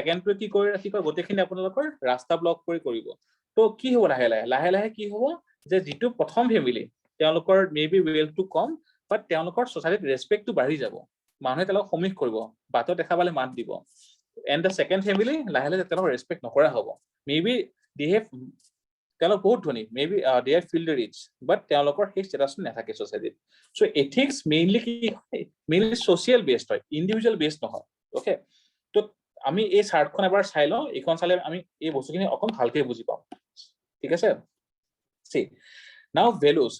সেকেন্ডটো কি কৰে গোটেইখিনি আপোনালোকৰ ৰাস্তা ব্লক কৰি কৰিব তো কি হ'ব লাহে কি হ'ব যে যিটো প্ৰথম ফেমিলি তেওঁলোকৰ মেবি ৱেলথটো কম বাট তেওঁলোকৰ সোসাইটিত ৰেসপেক্টটো বাঢ়ি যাব মানুহে তেওঁলোক সমীহ কৰিব বাটত দেখা পালে মাত দিব এণ্ড দ্য সেকেন্ড ফেমিলি লাহে তেওঁলোক ৰেসপেক্ট নকৰা হ'ব মেবি দে হেভ তেওঁলোক বহুত ধনী maybe they are feel rich but তেওঁলোকৰ সেই ষ্টেটাছটো নাথাকে সোসাইটিত so ethics mainly social based হয় ইন্ডিভিজুয়াল বেসড নহয় ওকে তো আমি এই চাৰ্টখন এবাৰ চাই লওঁ এইখন চালে আমি এই বস্তুখিনি অকণ ভালকে বুজি পাম ঠিক আছে সি নাও ভ্যালুজ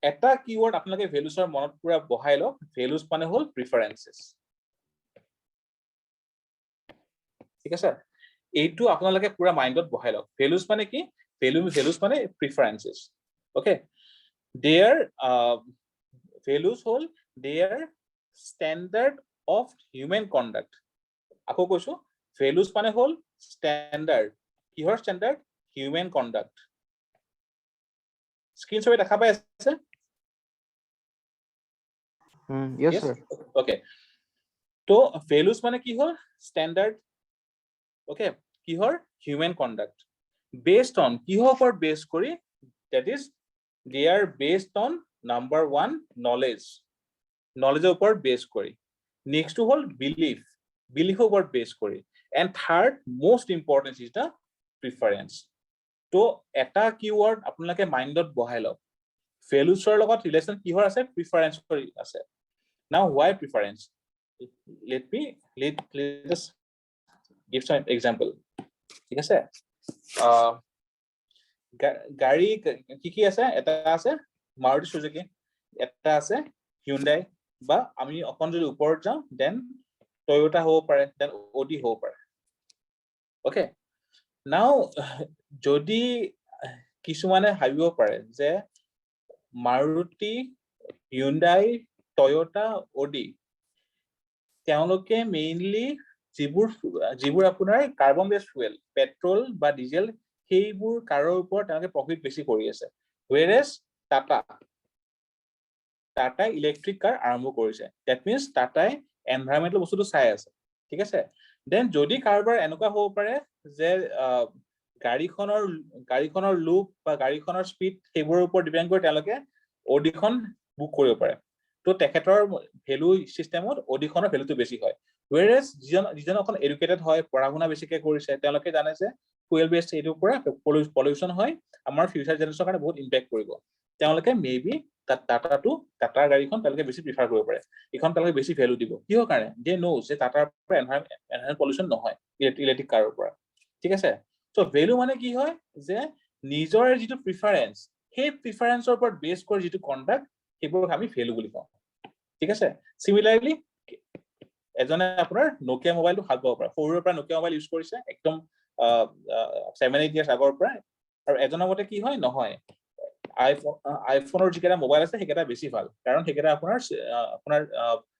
এটা কিওয়ার্ড আপোনালোকে ভ্যালুজৰ মনত পুৰা বহাই লওক ভ্যালুজ মানে হল প্ৰিফাৰেন্সেস ঠিক আছে এইটো আপোনালোকে পুৰা মাইন্ডত বহাই লওক ভ্যালুজ মানে কি ভ্যালুজ মানে প্ৰিফাৰেন্সেস ওকে দেয়াৰ ভ্যালুজ হল their standard of human conduct আকৌ কৈছো ভ্যালুজ মানে হল স্ট্যান্ডাৰ্ড কিহৰ স্ট্যান্ডার্ড হিউম্যান কন্ডাক্ট স্ক্রিন ছবি দেখা পাই আছে yes sir okay তো ভ্যালুজ মানে কি হল স্ট্যান্ডার্ড ওকে কিহৰ হিউম্যান কন্ডাক্ট based on কিহৰ ওপৰত বেস কৰি that is they are based on number 1 knowledge ওপৰত বেস কৰি next to হল belief ওপৰত বেস কৰি and third most important is the preference তো এটা কিওয়াৰ্ড আপোনালোকে মাইন্ডত বহাই লওক ভ্যালুজৰ লগত ৰিলেশন কিহৰ আছে প্ৰিফাৰেন্স কৰি আছে now why preference let us give some example ঠিক আছে গাড়ী কি আছে এটা আছে মাৰুতি সুজুকি এটা আছে hyundai বা আমি অকন যদি ওপৰত যাওঁ দেন টয়োটা হ'ব পাৰে দেন অডি হ'ব পাৰে ওকে নাও যদি কিছুমানে ভাবিব পাৰে যে মাৰুতি hyundai টয়োটা অডি তেওঁলোকে মেইনলি যিবোৰ আপোনাৰ কাৰ্বন বেস ফুয়েল পেট্ৰল বা ডিজেল সেইবোৰ কাৰৰ ওপৰত তেওঁলোকে প্ৰফিট বেছি কৰি আছে whereas টাটা ইলেক্ট্ৰিক কাৰ আৰম্ভ কৰিছে that means টাটাই এনভায়ৰনমেন্টাল বস্তুটো চাই আছে ঠিক আছে দেন যদি কাৰোবাৰ এনেকুৱা হ'ব পাৰে যে গাড়ীখনৰ লুক বা গাড়ীখনৰ স্পীড সেইবোৰৰ ওপৰত ডিপেন্ড কৰি তেওঁলোকে অডিখন বুক কৰিব পাৰে তো তেখেতৰ ভ্যালু সিস্টেমত অডিখনৰ ভ্যালুটো বেছি হয় whereas যিজন অকন এডুকেটেড হয় পঢ়াশুনা বেছিকে কৰিছে তেওঁলোকে জানে যে ফুয়েল বেসড এইটোৰ পৰা পলিউশন হয় আমাৰ ফিউচাৰ জেনাৰেশ্যনৰ কাৰণে বহুত ইম্প্যাক্ট কৰিব তেওঁলোকে মেবি টাটাৰ গাড়ীখন তেওঁলোকে বেছি প্ৰিফাৰ কৰিব পাৰে এখন তেওঁলোকে বেছি ভ্যালু দিব কিহৰ কাৰণে দে নোজ যে টাটাৰ পৰা এনভায়ৰনমেন্ট পলিউশন নহয় ইলেক্ট্ৰিক কাৰৰ পৰা ঠিক আছে সো ভ্যালু মানে কি হয় যে নিজৰ যিটো প্ৰিফাৰেন্স সেই প্ৰিফাৰেন্সৰ ওপৰত বেস কৰি যিটো কন্ডাক্ট সেইবোৰ আমি ভ্যালু বুলি কওঁ ঠিক আছে সিমিলাৰলি এজনে আপোনাৰ নোকিয়া মোবাইলটো ভাল পাব পাৰে সৰুৰ পৰা নোকিয়া মোবাইল ইউজ কৰিছে একদম 7-8 ইয়াৰ্স আগৰ পৰা আৰু এজনৰ মতে কি হয় নহয় আইফোনৰ যিকেইটা মোবাইল আছে সেইকেইটা বেছি ভাল কাৰণ সেইকেইটা আপোনাৰ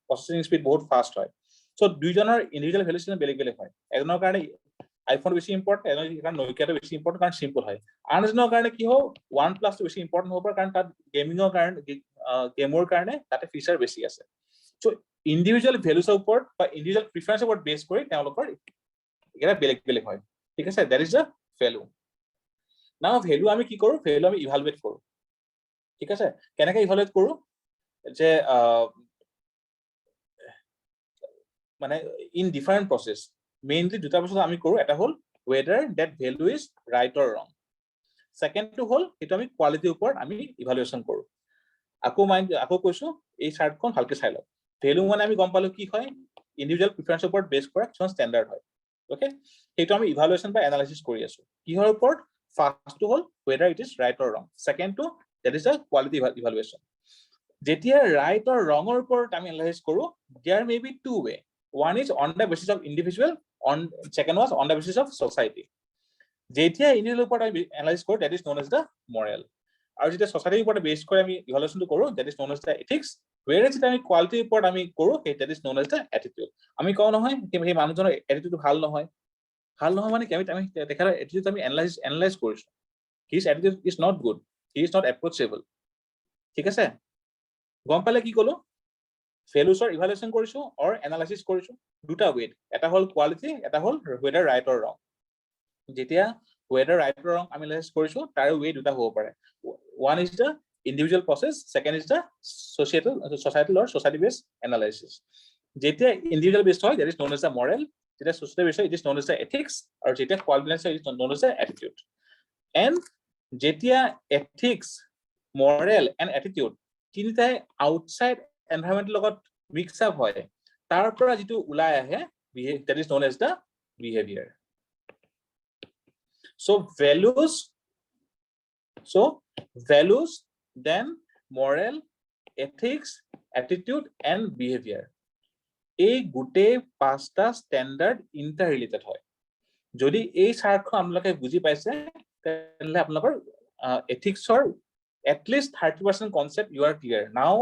প্ৰসেসিং স্পীড বহুত ফাস্ট হয় সো দুইজনৰ ইন্ডিভিজুৱেল ভ্যালুয়েশন বেলেগ হয় এজনৰ কাৰণে আইফোন বেছি ইম্পৰ্টেন্ট এজনৰ কাৰণে নোকিয়াটো বেছি ইম্পৰ্টেন্ট কাৰণ সিম্পল হয় আনজনৰ কাৰণে কি হয় OnePlus টো বেছি ইম্পৰ্টেন্ট হ'ব কাৰণ তাত গেমৰ কাৰণে তাতে ফিচাৰ বেছি আছে সো ইন্ডিভিজুৱেল ভ্যালুছৰ ওপৰত বা ইন্ডিভিজুৱেল প্ৰিফাৰেন্সৰ ওপৰত বেস কৰি তেওঁলোকৰ এটা বেলেগ হয় ঠিক আছে দ্যাট ইজ দ্য ভ্যালু নাও ভ্যালু আমি কি কৰো ভ্যালু আমি ইভালুৱেট কৰো ঠিক আছে কেনেকৈ ইভালুৱেট কৰো যে মানে ইন ডিফাৰেন্ট প্ৰসেস মেইনলি দুটা বস্তু আমি কৰো এটা হল whether that value is right or wrong second two হল এটা আমি কোৱালিটিৰ ওপৰত আমি ইভালুৱেচন কৰো আকৌ কৈছো এই চাৰ্টখন ভালকে চাই লওক ভ্যালু মানে আমি গম পালো কি হয় ইন্ডিভিজুৱেল প্ৰিফাৰেন্সৰ ওপৰত বেস কৰা কিছু স্ট্যান্ডাৰ্ড হয় ওকে সেইটো আমি ইভালুৱেচন বা এনালাইসিস কৰি আছো কিহৰ ওপৰত ফাৰ্স্ট টু হল whether it is right or wrong second টু that is a quality evaluation যেতিয়া right or wrong ৰ ওপৰত আমি এনালাইসিস কৰো there may be two way one is on the basis of individual second was on the basis of society যেতিয়া ইন্ডিভিজুৱেল ওপৰত আমি analysis কৰো that is known as the moral আৰু যেতিয়া সোসাইটিৰ ওপৰত বেস কৰি আমি ইভালুয়েশনটো কৰো that is known as the ethics whereas যেতিয়া আমি কোৱালিটিৰ ওপৰত আমি কৰো that is known as the attitude আমি কওঁ নহয় সেই মানুহজনৰ এটিটিউড ভাল নহয় মানে কি আমি দেখাৰ এটিটিউড আমি এনালাইজ কৰিছো his attitude is not good he is not approachable ঠিক আছে গম পালে কি কলো ভেলুছৰ ইভালুৱেশ্যন কৰিছো অৰ এনালাইসিস কৰিছো দুটা ৱেট এটা হল কোৱালিটি এটা হল whether right or wrong যেতিয়া whether right or wrong আমি এনালাইসিস কৰিছো তাৰ ৱে দুটা হ'ব পাৰে one is the individual process second is the societal or society based analysis যেতিয়া individual based হয় that is known as the moral যেতিয়া society based হয় it is known as the ethics আৰু যেতিয়া quality based হয় it is known as the attitude and যেতিয়া ethics moral and attitude তিনিটাই outside environment লগত mix up হয় তাৰ পৰা যেটো উলাই আহে that is known as the behavior so values then moral ethics attitude and behavior এই গুটে পাঁচটা স্ট্যান্ডার্ড ইন্টার রিলেটেড হয় যদি এই সাৰখন আপোনালোকে বুজি পাইছে তেনলে আপোনালোকৰ এথিক্সৰ at least 30% concept you are clear now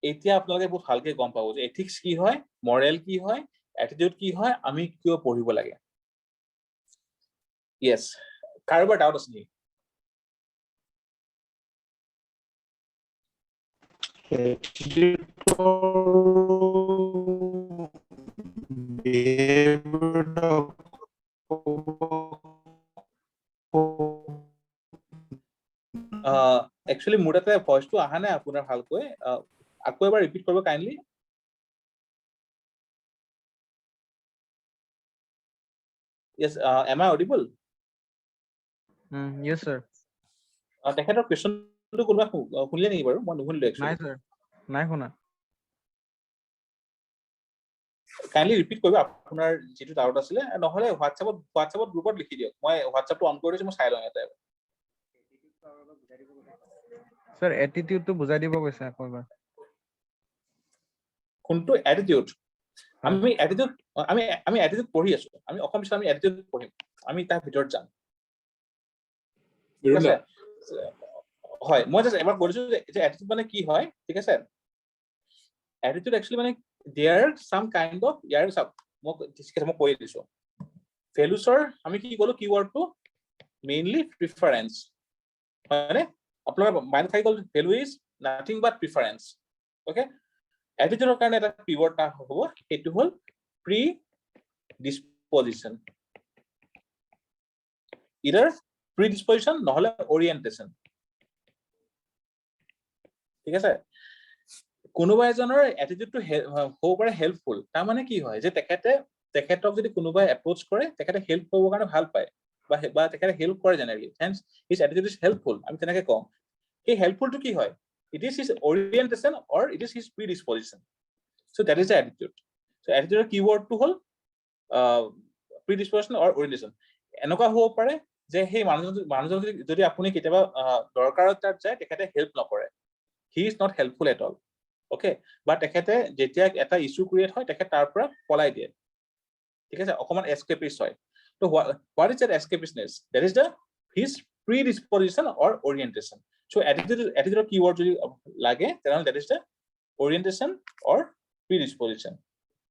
এতিয়া আপোনালোকে বহুত ভালকে গম পাব যে এথিক্স কি হয় মৰেল কি হয় এটিটিউড কি হয় আমি কিয় পঢ়িব লাগে yes কাৰোবাৰ ডাউট আছে নেকি actually মোৰ তাতে ভয়েসটো আহা নাই আপোনাৰ ভালকৈ আকৌ এবাৰ ৰিপিট কৰিব kindly yes am I audible yes sir তেখেতৰ কোৱেশ্চনটো কোনবা শুনিলে নেকি বাৰু মই নুশুনিলো নাই actually sir নাই শুনা কাইন্ডলি ৰিপিট কৰিব আপোনাৰ যেটো ডাউট আছিল নহলে হোৱাটছএপত গ্ৰুপত লিখি দিয়ক মই হোৱাটছএপটো অন কৰি দিছো মই চাই লওঁ এটা sir attitude to বুজাই দিব কৈছে আকৌ এবাৰ কোনটো attitude আমি attitude পঢ়ি আছো আমি অসম বিষয়ে আমি attitude পঢ়িম আমি তাৰ ভিতৰত যাম ঠিক আছে হয় মই জাস্ট এবাৰ কৈছো যে attitude মানে কি হয় ঠিক আছে attitude actually মানে there some kind of ইয়াৰ সব মই কৈ দিছো ভেলুছৰ আমি কি কলো কিৱৰ্ডটো মেইনলি প্ৰিফাৰেন্স মানে আপোনাৰ মাইন্ড থাকি গল value is nothing but preference okay এটিটিউডৰ কাৰণে এটা কিৱৰ্ড টা হ'ব এটো হল predisposition either predisposition নহলে ওৰিয়েন্টেশন ঠিক আছে কোনোবা এজনৰ এটিটিউডটো হ'ব পাৰে হেল্পফুল তাৰ মানে কি হয় যে তেখেতক যদি কোনোবাই এপ্ৰোচ কৰে তেখেতে হেল্প কৰিব কাৰণে ভাল পায় বা তেখেতে হেল্প কৰে generally hence his attitude is helpful আমি তেনেকে কম এই হেল্পফুলটো কি হয় it is his orientation or it is his predisposition so that is the attitude so attitude keyword to hol predisposition or orientation এনেকুৱা হ'ব পাৰে যে সেই মানুহজন যদি আপুনি কেতিয়াবা দৰকাৰত তাত যায় তেখেতে হেল্প নকৰে he is not helpful at all okay but তেখেতে যেতিয়া এটা ইস্যু ক্ৰিয়েট হয় তেখেতে তাৰ পৰা পলাই দিয়ে ঠিক আছে অকমান escapist হয় তো what is that escapishness that is the his predisposition or orientation so attitude keyword যদি লাগে তেনেহলে that is the orientation or predisposition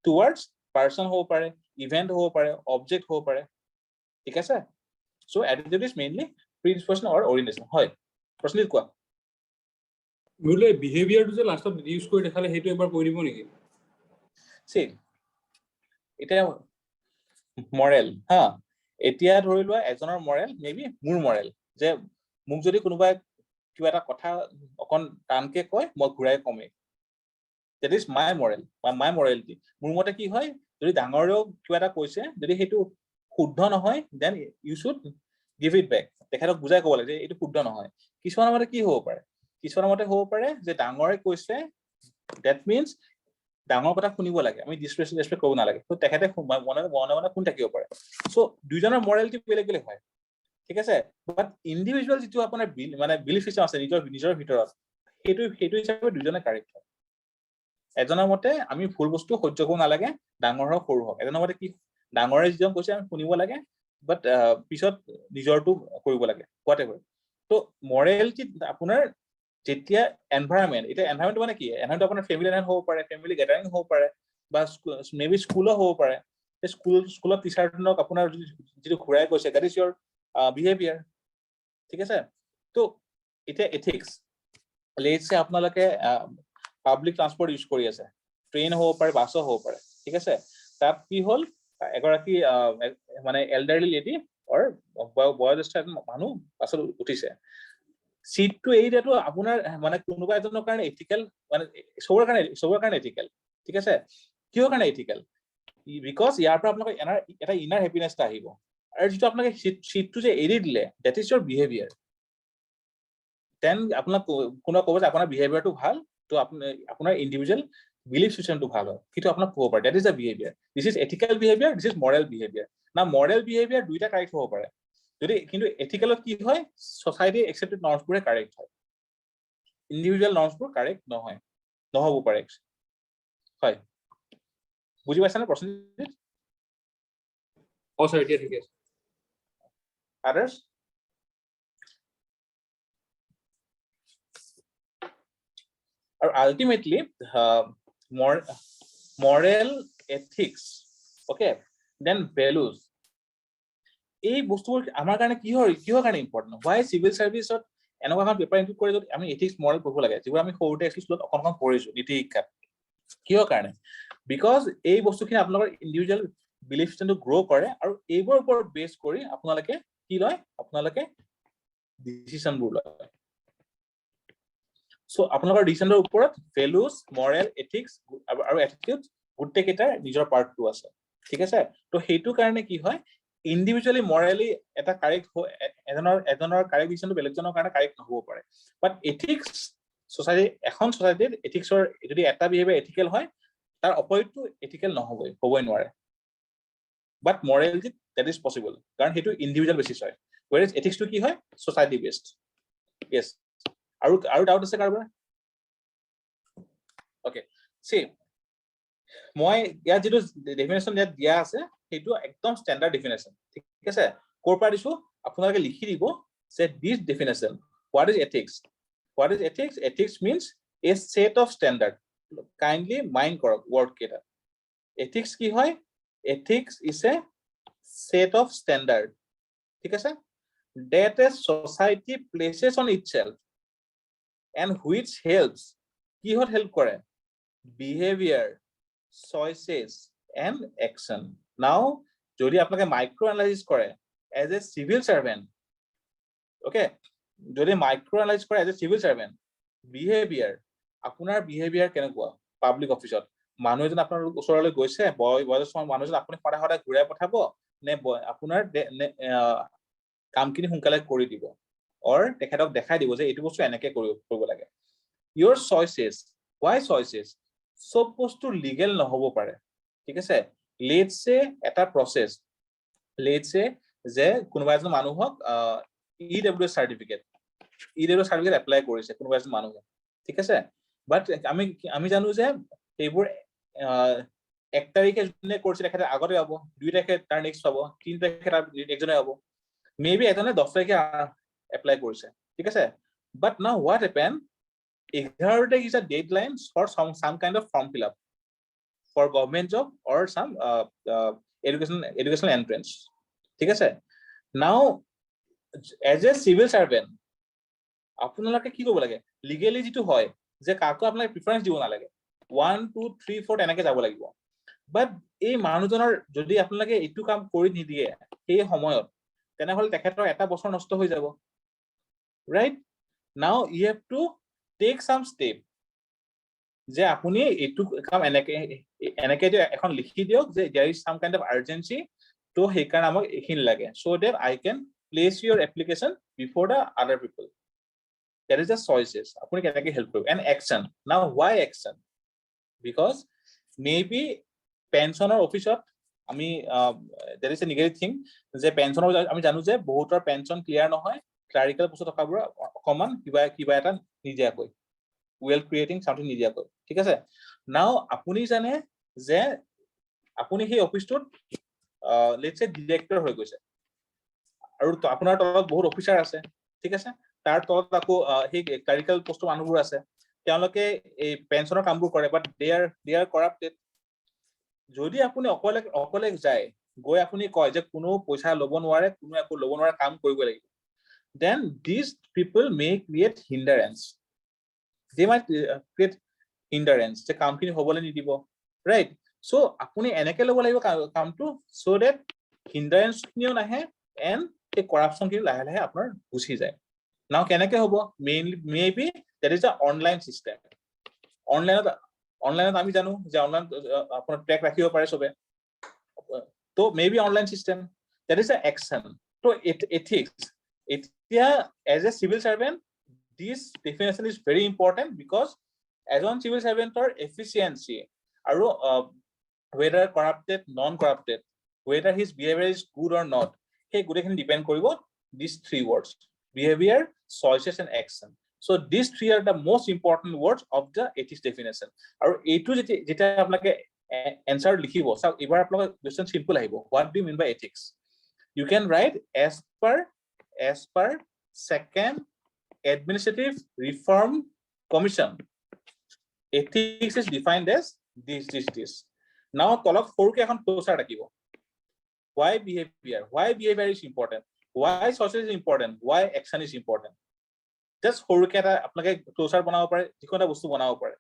towards person হ'ব পাৰে event হ'ব পাৰে object হ'ব পাৰে ঠিক আছে so attitude is mainly predisposition or orientation হয় প্ৰশ্নটো কোৱা মোলে বিহেভিয়াৰটো যে লাষ্টত ইউজ কৰি দেখালে হেতু এবাৰ কৈ দিব নেকি see এটা মৰেল হা এতিয়া ধৰি লোৱা এজনৰ মৰেল মেবি মোৰ মৰেল যে মোক যদি কোনোবাই কিবা এটা কথা অকন টানকে কয় মই ঘুৰাই কমে that is my moral বা my morality মোৰ মতে কি হয় যদি ডাঙৰেও কিবা এটা কৈছে যদি হেতু শুদ্ধ নহয় then you should give it back তেখেতক বুজাই ক'ব লাগে যে এটো শুদ্ধ নহয় কিছুমানৰ মতে কি হ'ব পাৰে কিছুমানৰ মতে হ'ব পাৰে যে ডাঙৰে কৈছে that means ডাঙৰ কথা শুনিব লাগে আমি ডিসৰেসপেক্ট কৰিব নালাগে তো তেখেতে মনে কোন থাকিব পাৰে সো দুইজনৰ মৰেলিটি বেলেগ বেলেগ হয় ঠিক আছে বাট ইন্ডিভিজুয়াল যেটো আপোনাৰ মানে বিলিফ সিস্টেম আছে নিজৰ ভিতৰত হেতু হিচাপে দুইজনে কাৰেক্ট হয় এজনৰ মতে আমি ফুল বস্তু সহ্য কৰিব নালাগে ডাঙৰ হওক সৰু হওক এজনৰ মতে কি ডাঙৰে যিজন কৈছে আমি শুনিব লাগে বাট পিছত নিজৰটো কৰিব লাগে হোৱাটএভাৰ তো মৰেলিটি আপোনাৰ যেতিয়া এনভায়ৰনমেন্ট এটা এনভায়ৰনমেন্ট মানে কি এনভায়ৰনমেন্ট আপোনাৰ ফ্যামিলি এনভায়ৰনমেন্ট হ'ব পাৰে ফ্যামিলি গ্যাদাৰিং হ'ব পাৰে বা মেবি স্কুলো হ'ব পাৰে স্কুলত টিচাৰজনক আপোনাৰ যেটো ঘুৰাই কৈছে দ্যাট ইজ ইওৰ বিহেভিয়াৰ ঠিক আছে তো এটা এথিক্স লেটস সে আপোনালোকে পাবলিক ট্ৰান্সপোৰ্ট ইউজ কৰি আছে ট্ৰেইন হ'ব পাৰে, বাছো হ'ব পাৰে, ঠিক আছে। তাত কি হ'ল, এগৰাকী মানে এল্ডাৰলি লেডি বয়োজ্যেষ্ঠ মানুহ বাছত উঠিছে। চিটটো এৰি দিয়াটো আপোনাৰ মানে কোনোবা এজনৰ কাৰণে এথিকেল, মানে চবৰে কাৰণে এথিকেল, ঠিক আছে। কিহৰ কাৰণে এথিকেল? বিকজ ইয়াৰ পৰা আপোনালোকে এটা ইনাৰ হেপিনেছ এটা আহিব। আৰু যিটো আপোনালোকে চিটটো যে এৰি দিলে, that is your behaviour. Then আপোনাক কোনোবা ক'ব যে আপোনাৰ বিহেভিয়াৰটো ভাল, তো আপোনাৰ ইণ্ডিভিজুৱেল বিলিফ চিষ্টেমটো ভাল হয়, সেইটো আপোনাক ক'ব পাৰে। That is the behaviour. This is ethical behaviour, this is moral behaviour. না মৰেল বিহেভিয়াৰ দুইটা কাৰেক্ট হ'ব পাৰে, কিন্তু এথিকেলত কি হয়, ছ'চাইটি একচেপ্টেড নৰ্মছবোৰে কাৰেক্ট হয়, ইণ্ডিভিজুৱেল নৰ্মছবোৰ কাৰেক্ট নহ'ব পাৰে। হয়, বুজি পাইছানে প্ৰশ্নটো? ছাৰ এতিয়া ঠিকে আছে। Others? Or ultimately, moral ethics, okay, then values. এই বস্তুবোৰ আমাৰ কাৰণে কিহৰ কাৰণে ইম্পৰ্টেণ্ট? Why civil service এনেকুৱা এখন পেপাৰ ইনক্লুড কৰে য'ত আমি এথিক্স মৰেল পঢ়িব লাগে, যিবোৰ আমি সৰুতে স্কুলত অকণ পঢ়িছো নীতি শিক্ষাত। কিহৰ কাৰণে? বিকজ এই বস্তুখিনি আপোনালোকৰ ইণ্ডিভিজুৱেল বিলিফ চিষ্টেমটো গ্ৰ' কৰে, আৰু এইবোৰৰ ওপৰত বেছ কৰি আপোনালোকে কি লয়? আপোনালোকে ডিচিশ্যনবোৰ লয়। চ' আপোনালোকৰ ডিচিশ্যনৰ ওপৰত ভেলুজ, মৰেল, এথিক্স আৰু এটিটিউড গোটেইকেইটাৰ নিজৰ পাৰ্টটো আছে, ঠিক আছে। তো সেইটো কাৰণে কি হয়, ইণ্ডিভিজুৱেলি মৰেলি এটা কাৰেক্ট এজনৰ কাৰেক্ট ডিচিশ্যনটো বেলেগজনৰ কাৰণে কাৰেক্ট নহ'ব পাৰে। বাট এথিক্স এখন ছ'চাইটিত এথিক্সৰ যদি এটা বিহেভিয়াৰ এথিকেল হয়, তাৰ অপজিটটো এথিকেল হ'বই নোৱাৰে। বাট মৰেলিটিত দেট ইজ পচিবল, কাৰণ সেইটো ইণ্ডিভিজুৱেল বেচিছ হয়। ৱেৰ ইজ এথিক্সটো কি হয়? Society based. য়েছ, আৰু ডাউট আছে কাৰোবাৰ? অ'কে, চি মই ইয়াত যিটো ডেফিনেশ্যন ইয়াত দিয়া আছে, সেইটো একদম ষ্টেণ্ডাৰ্ড ডেফিনেশ্যন, ঠিক আছে। ক'ৰ পৰা দিছো আপোনালোকে লিখি দিব যে this definition, what is ethics? What is ethics? Ethics means a set of standard. Kindly mind কৰক ৱৰ্ড কেইটা। এথিক্স কি হয়? Ethics is a set of standard, ঠিক আছে, that a society places on itself and which helps, কিহত help কৰে? Behavior, choices and action. Now যদি আপোনালোকে মাইক্ৰ এনালাইজ কৰে as a civil servant, okay, যদি মাইক্ৰ এনালাইজ কৰে as a civil servant, behaviour, আপোনাৰ বিহেভিয়াৰ কেনেকুৱা পাব্লিক অফিচত? মানুহ এজন আপোনাৰ ওচৰলৈ গৈছে, বয়োজ্যেষ্ঠ মানুহ এজন আপুনি সদায় ঘূৰাই পঠাব নে আপোনাৰ কামখিনি সোনকালে কৰি দিব, অৰ তেখেতক দেখাই দিব যে এইটো বস্তু এনেকে কৰিব লাগে? ইয়ৰ চইচেছ, ৱাই চইচেছ? চব বস্তু লিগেল নহ'ব পাৰে, ঠিক আছে। লেটছ চে এটা প্ৰচেছ, লেটছ চে যে কোনোবা এজন মানুহক EWS চাৰ্টিফিকেট এপ্লাই কৰিছে কোনোবা এজন মানুহে, ঠিক আছে। বাট আমি জানো যে সেইবোৰ 1 তাৰিখে যোনে কৰিছে তেখেতে আগতে হ'ব, 2 তাৰিখে তাৰ নেক্সট হ'ব, 3 তাৰিখে তাৰ একজনে হ'ব, মেবি এজনে 10 তাৰিখে এপ্লাই কৰিছে, ঠিক আছে। বাট নাও হোৱাট হেপেন, 11 তাৰিখ is a deadline for some kind of form fill up for government job or some educational entrance, ঠিক আছে। নাও এজ এ চিভিল চাৰ্ভেণ্ট আপোনালোকে কি কৰিব লাগে? লিগেলি যিটো হয় যে কাকো আপোনালোকে প্ৰিফাৰেঞ্চ দিব নালাগে, 1 2 3 4 তেনেকে যাব লাগিব। বাট এই মানুহজনৰ যদি আপোনালোকে এইটো কাম কৰি নিদিয়ে সেই সময়ত, তেনেহ'লে তেখেতৰ এটা বছৰ নষ্ট হৈ যাব, right? Now you have to take some step, যে আপুনি এইটো কাম এনেকে এখন লিখি দিয়ক যে there is some kind of urgency, তো সেইকাৰণে আমাক এইখিনি লাগে, so' that I can place your application before the other people. That is the choices. আপুনি কেনেকে হেল্প কৰিব? And action. Now why action? Because maybe পেঞ্চনৰ অফিচত আমি there is a negative thing যে পেঞ্চনৰ আমি জানো যে বহুতৰ পেঞ্চন ক্লিয়াৰ নহয়, ক্লাৰিকেল পোষ্টত থকাবোৰ অকমান কিবা এটা নিদিয়াকৈ, ৱেল ক্ৰিয়েটিং সামথিং নিদিয়াকৈ, ঠিক আছে। নাও আপুনি জানে যে আপুনি সেই অফিচটোত লেটছ চে ডিৰেক্টৰ হৈ গৈছে, আৰু আপোনাৰ তলত বহুত অফিচাৰ আছে, ঠিক আছে। তাৰ তলত আকৌ সেই ক্লাৰিকেল পোষ্টৰ মানুহবোৰ আছে, তেওঁলোকে এই পেঞ্চনৰ কামবোৰ কৰে, বাট দে আৰ কৰাপ্টেড। যদি আপুনি অকলে যায়, গৈ আপুনি কয় যে কোনো পইচা ল'ব নোৱাৰে, কোনো একো ল'ব নোৱাৰে, কাম কৰিব লাগিব, then these people may create hindrance. They might create hindrance যে কামখিনি হ'বলৈ নিদিব right so আপুনি এনেকে ল'ব লাগিব কামটো so that hindrance খিনিও নাহে and এই corruption খিনি লাহে লাহে আপোনাৰ গুচি যায় now কেনেকে হ'ব maybe that is a online system অনলাইনত আমি জানো যে অনলাইন আপোনাৰ ট্ৰেক ৰাখিব পাৰে সবে তো maybe online system that is a action so ethics এতিয়া as a civil servant this definition is very important because as on civil servant or efficiency আৰু whether corrupted non corrupted whether his behavior is good or not hey গুটেখিনি depend কৰিব these three words behavior choices and action so these three are the most important words of the ethics definition আৰু এইটো যেটা আপোনাকে answer লিখিব so এবাৰ আপোনাক question simple আহিব what do you mean by ethics you can write as per second administrative reform commission ethics is defined as this now তলত সৰুকে এখন flowchart ৰাখিব why behavior is important why social is important why action is important just সৰুকে এটা আপোনাকে flowchart বনাব পাৰে যিকোনো বস্তু বনাব পাৰে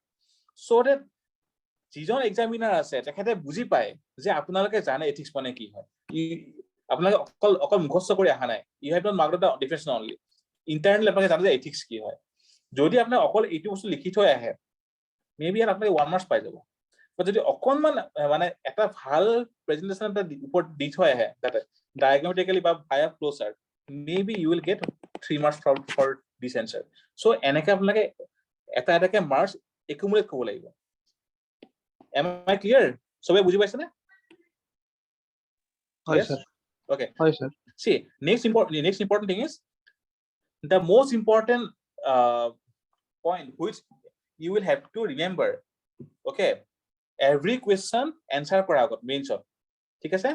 so that যিজন এক্সামিনাৰ আছে তেখেতে বুজি পায় যে আপোনালোকে জানে এথিক্স মানে কি হয় আপোনালোকে অকল মুখস্থ কৰি আহা নাই you have not marked the definition only internally আপোনালোকে জানে যে এথিক্স কি হয় যদি আপুনি অকল এইটো বস্তু লিখি থৈ আহে মেবি আর আপোনালোকে 1 মাৰ্কস পাই যাব but যদি অকনমান মানে এটা ভাল প্ৰেজেন্টেশন এটা উপৰ দি থৈ আহে that diagrammatically বা via flowchart maybe you will get 3 marks for this answer so এনেকে আপোনালোকে এটাকে মাৰ্কস accumulate কৰিব লাগিব am I clear সবে বুজি পাইছে না হয় স্যার okay হয় sir see next important thing is the most important point which you will have to remember okay every question answer কৰা আগত মেইন শট ঠিক আছে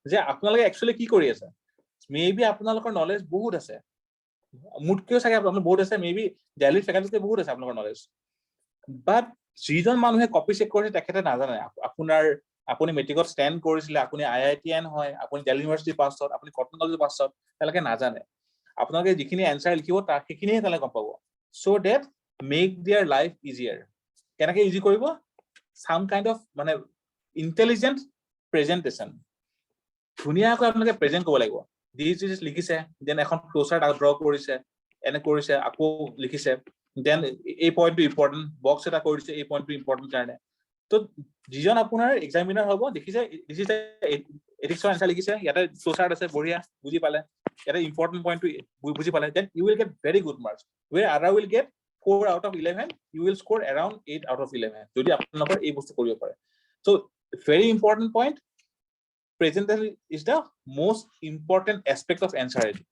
যে আপোনালোকে একচুয়ালি কি কৰি আছে মেবি আপোনালোকৰ নলেজ বহুত আছে মুটকিও চাগে আপোনালোকৰ বহুত আছে মেবি ডেইলি ফেকাল্টিতে বহুত আছে আপোনালোকৰ নলেজ বাট যিজন মানুহে কপি চেক কৰিছে তেখেতে নাজানে আপুনি মেট্ৰিকত ষ্টেণ্ড কৰিছিলে আপুনি IITN হয় আপুনি দিল্লী ইউনিভাৰ্চিটি পাছ আউট আপুনি কটন কলেজ পাছ আউট তেওঁলোকে নাজানে আপোনালোকে যিখিনি এনসাৰ লিখিব তাৰ সেইখিনিয়ে তেওঁলোকে গম পাব so that make their life easier কেনেকৈ ইজি কৰিব some kind of মানে intelligent presentation ধুনিয়াকৈ আপোনালোকে প্ৰেজেন্ট কৰিব লাগিব দিস লিখিছে দেন এখন flowchart ড্ৰ কৰিছে এনে কৰিছে আকৌ লিখিছে দেন এই পইণ্টটো ইম্পৰ্টেন্ট বক্স এটা কৰিছে এই পইণ্টটো ইম্পৰ্টেন্ট কাৰণে তো যিজন আপোনাৰ এক্সামিনাৰ হ'ব দেখিছে দিছে এথিক্সৰ আনসাৰ লিখিছে ইয়াতে flowchart আছে বঢ়িয়া বুজি পালে এটা ইম্পৰ্টেন্ট পইণ্টটো বুজি পালে then you will get very good marks where other will get 4 out of 11 you will score around 8 out of 11 যদি আপোনালোকৰ এই বস্তু কৰিব পাৰে so very important point presentation is the most important aspect of answer writing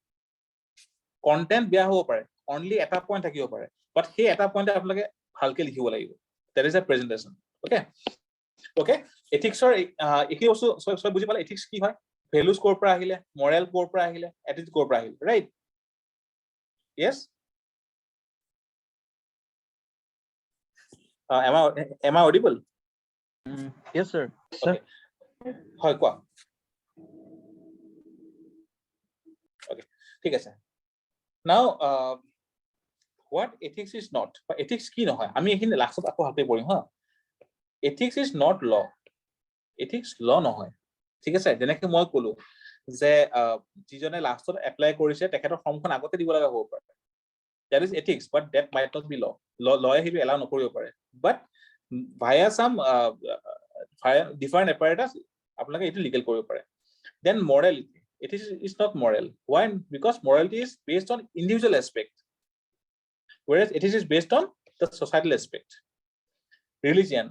content বেয়া হ'ব পাৰে only এটা পইণ্ট থাকিব পাৰে but সেই এটা পইণ্ট আপোনালোকে ভালকে লিখিব লাগিব that is a presentation okay ethics or একি বস্তু সব বুজি পালে ethics কি হয় values কৰ পৰা আহিলে moral কৰ পৰা আহিলে attitude কৰ পৰা আহিলে right yes am I audible yes sir okay হয় কোৱা okay ঠিক আছে now what ethics is not ethics কি নহয় আমি এখিনি লাষ্টত আকৌ হাতে পঢ়িম হা ethics is not law ethics law নহয় ঠিক আছে যেনেকৈ মই ক'লো যে যিজনে লাষ্টত এপ্লাই কৰিছে তেখেতৰ ফৰ্মখন আগতে দিব লগা হ'ব পাৰে that is ethics but that might not be law he will allow নকৰিব পাৰে but via some different apparatus আপোনালোকে এটো লিগেল কৰিব পাৰে then morality it is not moral why because morality is based on individual aspect whereas ethics is based on the societal aspect religion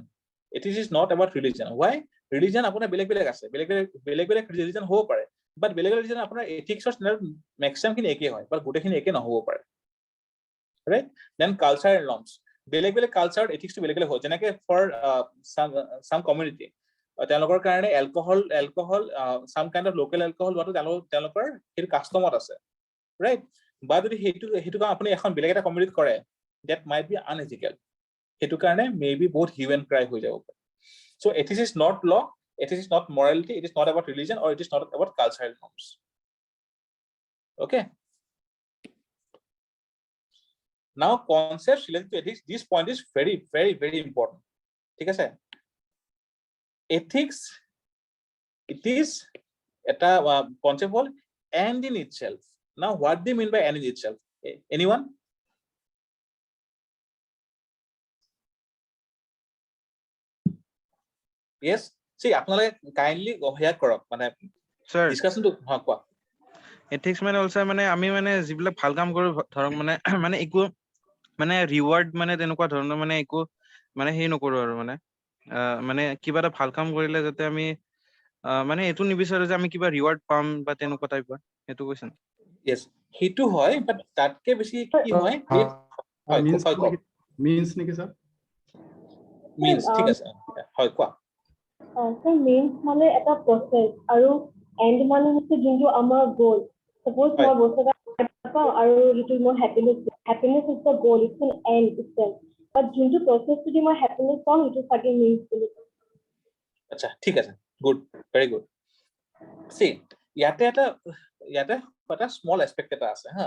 ethics is not about religion why religion আপোনাৰ বেলেগ আছে বেলেগ religion হ'ব পাৰে but বেলেগ religion আপোনাৰ ethics ৰ standard maximum খিনি একে হয় but গোটেখিনি একে নহ'ব পাৰে right then culture and norms বেলেগ culture ethics to বেলেগ হয় যেনেকৈ for some community তেওঁলোকৰ কাৰণে alcohol some kind of local alcohol বাটো তেওঁলোকৰ হেৰি কাস্টমত আছে right বা যদি হেতু কাম আপুনি এখন বেলেগ এটা কমিউনিটি কৰে that might be unethical হেতু কাৰণে maybe বহুত hue and cry হৈ যাব পাৰে so ethics is not law ethics is not morality it is not about religion or it is not about cultural norms okay Now concepts related to ethics, this point is very very very important. ঠিক আছে, ethics it is এটা concept called end in itself. Now what do you mean by end in itself? Anyone? Yes, see আপোনালোকে kindly হেয়া কৰক মানে sir discussion তো কোৱা। Ethics মানে অলসো মানে আমি মানে যিবিলাক ভাল কাম কৰো ধৰক মানে মানে একো মানে ৰিৱাৰ্ড মানে তেনেকুৱা ধৰণৰ মানে একো মানে হেই নকৰো আৰু মানে কিবা এটা ভাল কাম কৰিলে যাতে আমি মানে এটো নিবিচাৰো যে আমি কিবা ৰিৱাৰ্ড পাম বা তেনেকুৱা টাইপৰ এটো কৈছেন। Yes, সেইটো হয়, বাট তাতকে বেছি কি হয় হয় কওক means নেকি স্যার? means ঠিক আছে হয় কোৱা। So means মানে এটা process আৰু end মানে হচ্ছে যোনটো আমাৰ goal. Suppose মই বস্তু এটা পাওঁ আৰু সেইটো মোৰ happiness is the goal, it's an end itself. But যোনটো process যদি মই happiness পাওঁ সেইটো চাগে means বুলি কয়। আচ্ছা ঠিক আছে, গুড, ভেৰি গুড। See, ইয়াতে এটা স্মল এসপেক্ট এটা আছে হা,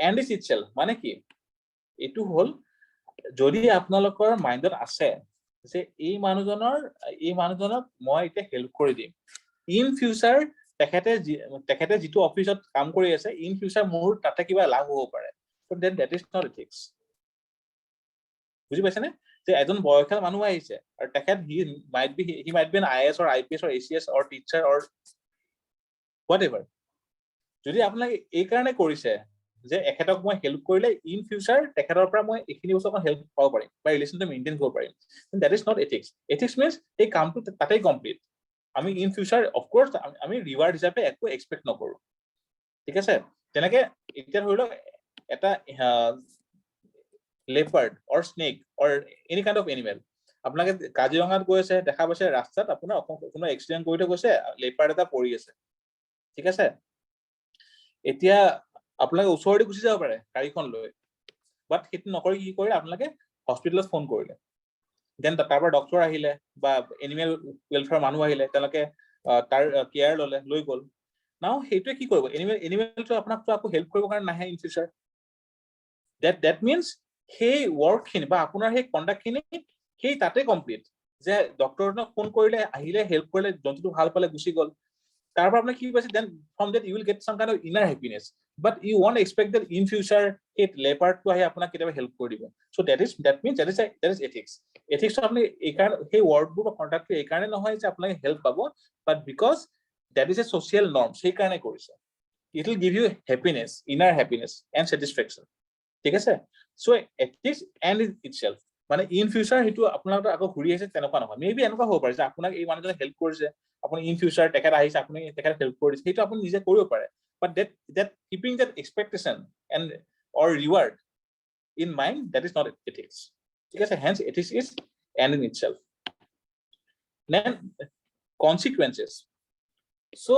এণ্ড ইজ ইটসেল্ফ মানে কি, এইটো হ'ল যদি আপোনালোকৰ মাইণ্ডত আছে যে এই মানুহজনক মই এতিয়া হেল্প কৰি দিম, ইন ফিউচাৰ তেখেতে যিটো অফিচত কাম কৰি আছে ইন ফিউচাৰ মোৰ তাতে কিবা লাভ হ'ব পাৰে, so then that is not ethics. বুজি পাইছেনে, যে এজন বয়সীয়াল মানুহ আহিছে আৰু তেখেত he might be an IAS or IPS or ACS or teacher or whatever, যদি আপোনালোকে এই কাৰণে কৰিছে যে এখেতক মই হেল্প কৰিলে ইন ফিউচাৰ তেখেতৰ পৰা মই এইখিনি বস্তু হেল্প পাব পাৰিম বা ৰিলেশ্যনটো মেইনটেইন কৰিব পাৰিম, that is not ethics. Ethics means এই কামটো তাতেই কমপ্লিট, আমি ইন ফিউচাৰ অফকোৰ্স আমি ৰিৱাৰ্ড হিচাপে একো এক্সপেক্ট নকৰো। ঠিক আছে, তেনেকে এতিয়া ধৰি লওক এটা leopard or snake or any kind of animal, আপোনালোকে কাজিৰঙাত গৈ আছে দেখা পাইছে ৰাস্তাত আপোনাৰ কোনো এক্সিডেন্ট কৰি থৈ গৈছে, লেপাৰ্ড এটা পৰি আছে, ঠিক আছে, এতিয়া আপোনালোকে ওচৰতে গুচি যাব পাৰে গাড়ীখন লৈ, বাট সেইটো নকৰি কি কৰিলে আপোনালোকে হস্পিটেলত ফোন কৰিলে, দেন তাৰ পৰা ডক্টৰ আহিলে বা এনিমেল ৱেলফেয়াৰ মানুহ আহিলে, তেওঁলোকে তাৰ কেয়াৰ লৈ গ'ল। নাও সেইটোৱে কি কৰিব, এনিমেলটো আপোনাকতো আকৌ হেল্প কৰিবৰ কাৰণে নাহে ইন ফিউচাৰ, that means সেই ৱৰ্কখিনি বা আপোনাৰ সেই কণ্ডাক্টখিনি সেই তাতে কমপ্লিট, যে ডক্টৰজনক ফোন কৰিলে আহিলে হেল্প কৰিলে জন্তুটো ভাল পালে গুচি গ'ল, তাৰ পৰা আপুনি কি পাইছে, then from that you will get some kind of inner happiness, but you want expect that in future সেই লেপাৰ্ডটো আহি আপোনাক কেতিয়াবা হেল্প কৰি দিব, so that means that is ethics. Ethics আপুনি এই কাৰণে সেই ৱৰ্ডবোৰ বা কণ্ডাক্টটো এই কাৰণে নহয় যে আপোনাক হেল্প পাব, বাট because that is a social norm, সেই কাৰণে কৰিছে, it will give you happiness, inner happiness and satisfaction, ঠিক আছে। সো ethics and itself মানে ইন ফিউচাৰ সেইটো আপোনালোকৰ আকৌ ঘূৰি আহিছে তেনেকুৱা নহয়, মেবি এনেকুৱা হ'ব পাৰে যে আপোনাক এই মানুহজনে হেল্প কৰিছে, আপুনি ইন ফিউচাৰ তেখেত আহিছে আপুনি তেখেত হেল্প কৰিছে, সেইটো আপুনি নিজে কৰিব পাৰে, বাট that keeping that expectation and or reward in mind, that is not ethics, ঠিক আছে। hence ethics is end in itself. Then consequences. So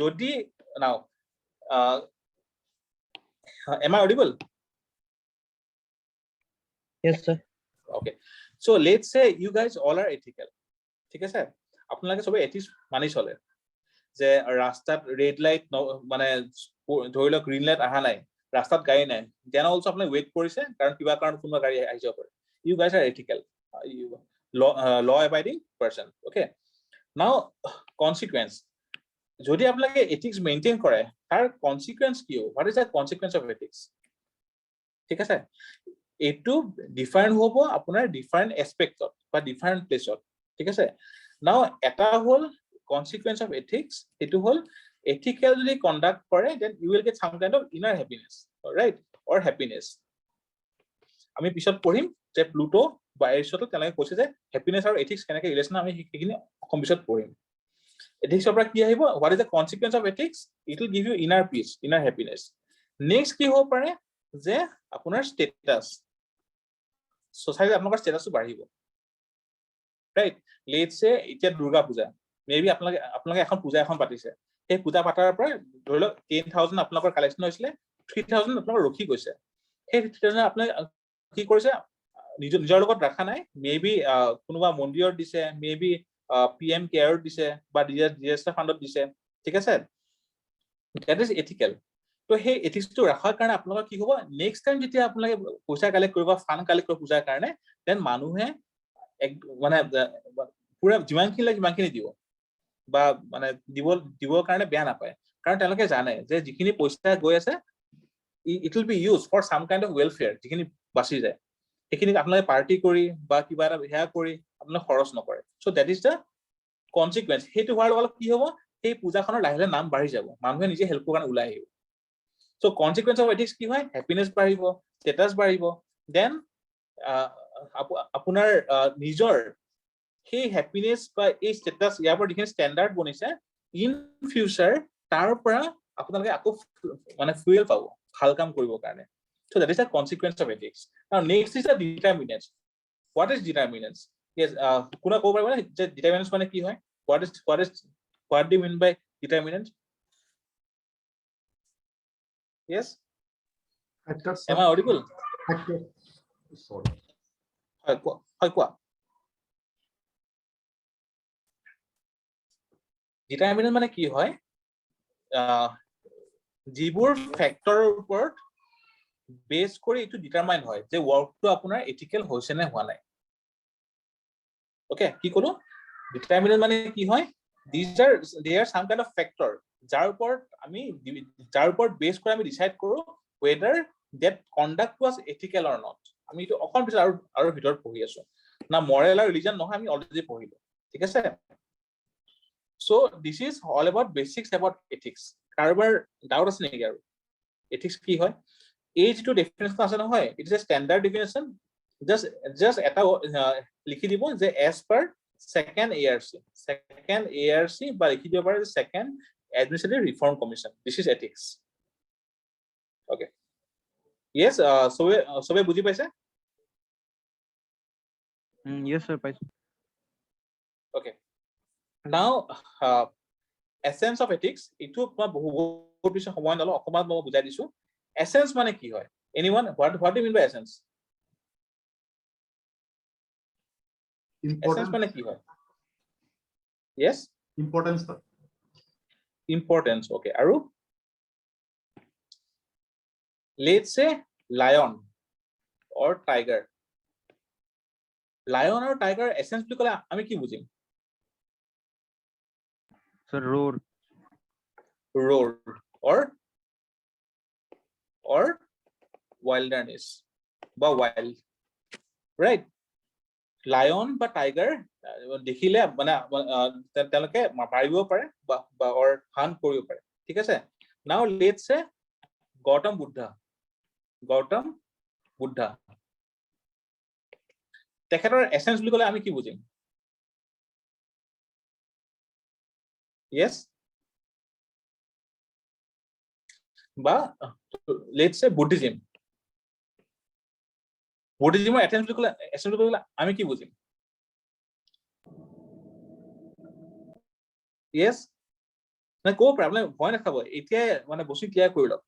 যদি now am I audible? Yes sir. Okay, so let's say you guys all are ethical, ঠিক আছে, আপোনালোকে সবে ethics মানি চলে, যে ৰাস্তাত ৰেড লাইট মানে ধৰি লওক গ্ৰীণ লাইট অহা নাই, ৰাস্তাত গাড়ী নাই, দেন অলসো আপুনি ৱেইট কৰিছে কাৰণ কিবা কাৰণ কোনোবা গাড়ী আহি যাব পাৰে, you guys are ethical, law abiding person, okay. Now consequence, যদি আপোনালোকে এথিক্স মেইনটেইন কৰে তাৰ কনসিকুৱেন্স কি হ'ব, what is the consequence of ethics, ঠিক আছে, এইটো ডিফাৰেন্ট হ'ব আপোনাৰ ডিফাৰেন্ট এসপেক্টত বা ডিফাৰেন্ট প্লেছত, ঠিক আছে। নাও এটা হ'ল কনসিকুৱেন্স অফ এথিক্স, এইটো হ'ল এথিকেল যদি কণ্ডাক্ট কৰে then you will get some kind of inner happiness, right, or happiness. আমি পিছত পঢ়িম যে প্লুটো বা এৰিষ্টটল তেওঁলোকে কৈছে যে হ্যাপিনেস আৰু এথিক্স কেনেকৈ ৰিলেশ্যন, আমি সেইখিনি অকণ পিছত পঢ়িম। এথিক্সৰ পৰা কি আহিব, what is the consequence of ethics, it will give you inner peace, inner happiness. Next কি হ'ব পাৰে যে আপোনাৰ ষ্টেটাছ, সোসাইটি আপোনালোকৰ ষ্টেটাসটো বাঢ়িব, ৰাইট। লেটস সে এতিয়া দুৰ্গা পূজা, মেবি আপোনালোকে এখন পূজা এখন পাতিছে, সেই পূজা পাতাৰ পৰা ধৰি লওক 10,000 আপোনালোকৰ কালেকশ্যন হৈছিলে, 3,000 আপোনালোকৰ ৰখি গৈছে, সেই 3,000 আপুনি কি কৰিছে নিজৰ লগত ৰাখা নাই, মেবি কোনোবা মন্দিৰত দিছে, মেবি PM কেয়াৰত দিছে বা ডিজাস্টাৰ ফাণ্ডত দিছে, ঠিক আছে, that is ethical. তো সেই এথিক্সটো ৰাখাৰ কাৰণে আপোনালোকৰ কি হ'ব নেক্সট টাইম যেতিয়া আপোনালোকে পইচা কালেক্ট কৰিব ফাণ্ড কালেক্ট কৰিব পূজাৰ কাৰণে দেন মানুহে মানে পুৰা যিমানখিনি লাগে সিমানখিনি দিব বা মানে দিবৰ কাৰণে বেয়া নাপায় কাৰণ তেওঁলোকে জানে যে যিখিনি পইচা গৈ আছে it will be use for some kind of welfare যিখিনি বাচি যায় সেইখিনি আপোনালোকে পাৰ্টি কৰি বা কিবা এটা সেয়া কৰি আপোনালোকে খৰচ নকৰে চ' দেট ইজ দ্য কনচিকুৱেঞ্চ সেইটো হোৱাৰ লগে কি হ'ব সেই পূজাখনৰ লাহে লাহে নাম বাঢ়ি যাব মানুহে নিজে হেল্পৰ কাৰণে ওলাই আহিব চ' কনচিকুৱেঞ্চ অফ এথিক্স কি হয় হেপিনেছ বাঢ়িব ষ্টেটাছ বাঢ়িব দেন আপোনাৰ নিজৰ সেই হেপিনেছ বা এই ষ্টেটাছ ইয়াৰ পৰা যিখিনি ষ্টেণ্ডাৰ্ড বনিছে ইন ফিউচাৰ তাৰ পৰা আপোনালোকে আকৌ মানে ফুয়েল পাব ভাল কাম কৰিবৰ কাৰণে so that is the consequence of ethics now next is the determinants what is determinants yes kuna ko pariba je determinants mane ki hoy what do you mean by determinants yes Factors. am I audible Factors. Sorry. hoy kwa determinant mane ki hoy যিবোৰ ফ্যাক্টৰৰ ওপৰত base কৰি এটো determine হয় যে ওয়াৰ্কটো আপোনাৰ ethical হৈছে নে হোৱা নাই ওকে কি কলো ডিটাৰমিনেন্ট মানে কি হয় they are some kind of factor যাৰ ওপৰত বেস কৰি আমি ডিসাইড কৰো whether that conduct was ethical or not আমি এটো অকন পিছত আৰু ভিতৰত পঢ়ি আছো না moral আৰু religion নহয় আমি অলৰেডি পঢ়িলো ঠিক আছে so this is all about basics about ethics কাৰোবাৰ ডাউট আছে নেকি আৰু ethics কি হয় এই যেটো ডেফিনেশন আছে নহয় it is a standard definition just এটা লিখি দিব যে as per second ARC বা লিখি দিব পাৰে second administrative reform commission this is ethics okay yes সবে বুজি পাইছে yes sir পাইছো okay now essence of ethics ইটো বহুত বেছি সময় নলও অকমান মই বুজাই দিছো essence মানে কি হয় anyone what do you mean by essence essence মানে কি হয় yes importance okay আৰু let's say lion or tiger lion or tiger essence বুলি ক'লে আমি কি বুজিম sir roar or wilderness বা wild right lion বা tiger দেখিলে মানে তেওঁলোকে মাৰিব পাৰে বা or hunt কৰিব পাৰে ঠিক আছে now let's say Gautam Buddha তেখেতৰ এসেন্স বুলি ক'লে আমি কি বুজিম yes বা let's say buddhism এসেন্স বুলি ক'লে আমি কি বুজিম yes না কো প্ৰবলেম ভয় নাখাব এতিয়া মানে বসি ক্লিয়াৰ কৰি লওক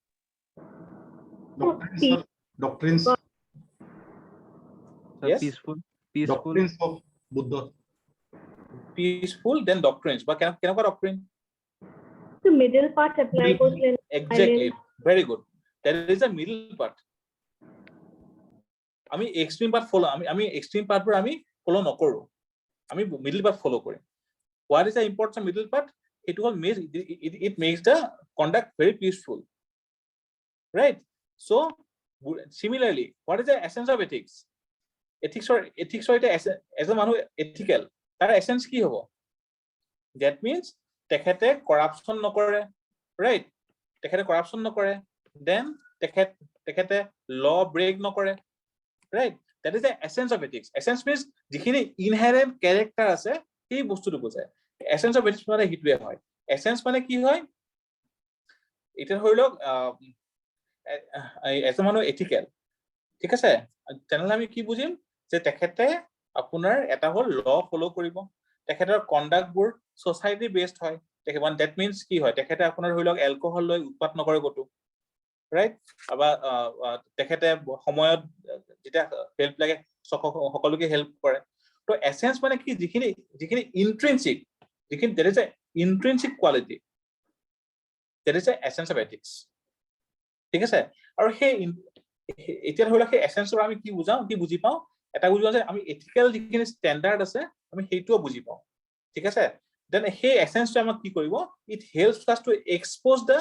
doctrines sir, yes peaceful doctrines of Buddha peaceful then doctrines বা কেনেকুৱা doctrine The middle part apply কৰিলে exactly very good that is the middle part আমি এক্সট্ৰিম পাৰ্ট ফলো আমি এক্সট্ৰিম পাৰ্ট বোৰ আমি ফলো নকৰো আমি মিডল পাৰ্ট ফলো কৰিম what is the importance of middle part it will make it makes the conduct very peaceful right so similarly what is the essence of ethics ethics or as a মানুহ ethical তাৰ essence কি হ'ব that means তেখেতে corruption নকৰে right তেখেতে corruption নকৰে then তেখেতে law break নকৰে right that is the essence of ethics essence means যিখিনি inherent character আছে এই বস্তুটো বুজায় essence of ethics মানে হিটৱে হয় essence মানে কি হয় এটা হইলো এজন মানুহ ethical ঠিক আছে তেনেহলে আমি কি বুজিম যে তেখেতে আপোনাৰ এটা হল ল ফলো কৰিব তেখেতৰ কন্ডাক্ট বোৰ সোসাইটি বেসড হয় তেখেত that means কি হয় তেখেতে আপোনাৰ হইলো এলকহল লৈ উৎপাত নকৰে গটো right আবা তেখেতে সময়ত যেটা হেল্প লাগে সকলোকে হেল্প কৰে তো এসেন্স মানে কি যিখিনি ইন্ট্রিনসিক যিখিনি there is a intrinsic quality that is the essence of ethics ঠিক আছে আৰু সেই এতিয়া ধৰি লওক সেই এসেন্সৰ আমি কি বুজি পাওঁ এটা বুজি পাওঁ যে আমি এথিকেল যিখিনি ষ্টেণ্ডাৰ্ড আছে আমি সেইটোও বুজি পাওঁ ঠিক আছে then সেই এসেন্সটো আমাক কি কৰিব it helps us to expose the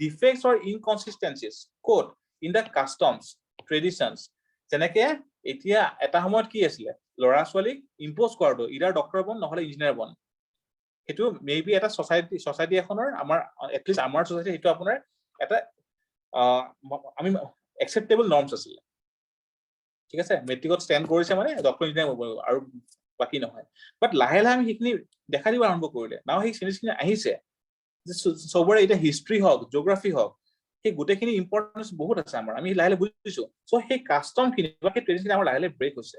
defects or inconsistencies code in the customs traditions যেনেকে এতিয়া এটা সময়ত কি আছিলে লৰা ছোৱালীক ইম্পোজ কৰাটো ইদাৰ ডক্টৰ বন নহলে ইঞ্জিনিয়াৰ বন সেইটো মেবি এটা সোসাইটি এখনৰ আমাৰ এটলিষ্ট আমাৰ সোসাইটি সেইটো আপোনাৰ এটা আমি একসেপ্টেবল নৰ্মস আছিল ঠিক আছে মেট্ৰিকত ষ্টেণ্ড কৰিছে মানে ডক্টৰ ইঞ্জিনিয়াৰ হ'ব আৰু বাকি নহয় বাট লাহে লাহে আমি সেইখিনি দেখা দিব আৰম্ভ কৰিলে নাও সেই সিনিখিনি আহিছে যে সবৰে এটা হিষ্ট্ৰী হওক জিওগ্ৰাফি হওক সেই গোটেইখিনি ইম্পৰ্টেন্স বহুত আছে আমাৰ আমি লাহে লাহে বুজিছো সো সেই কাস্টম খিনি বা সেই ট্ৰেডিশন আমাৰ লাহে লাহে ব্ৰেক হৈছে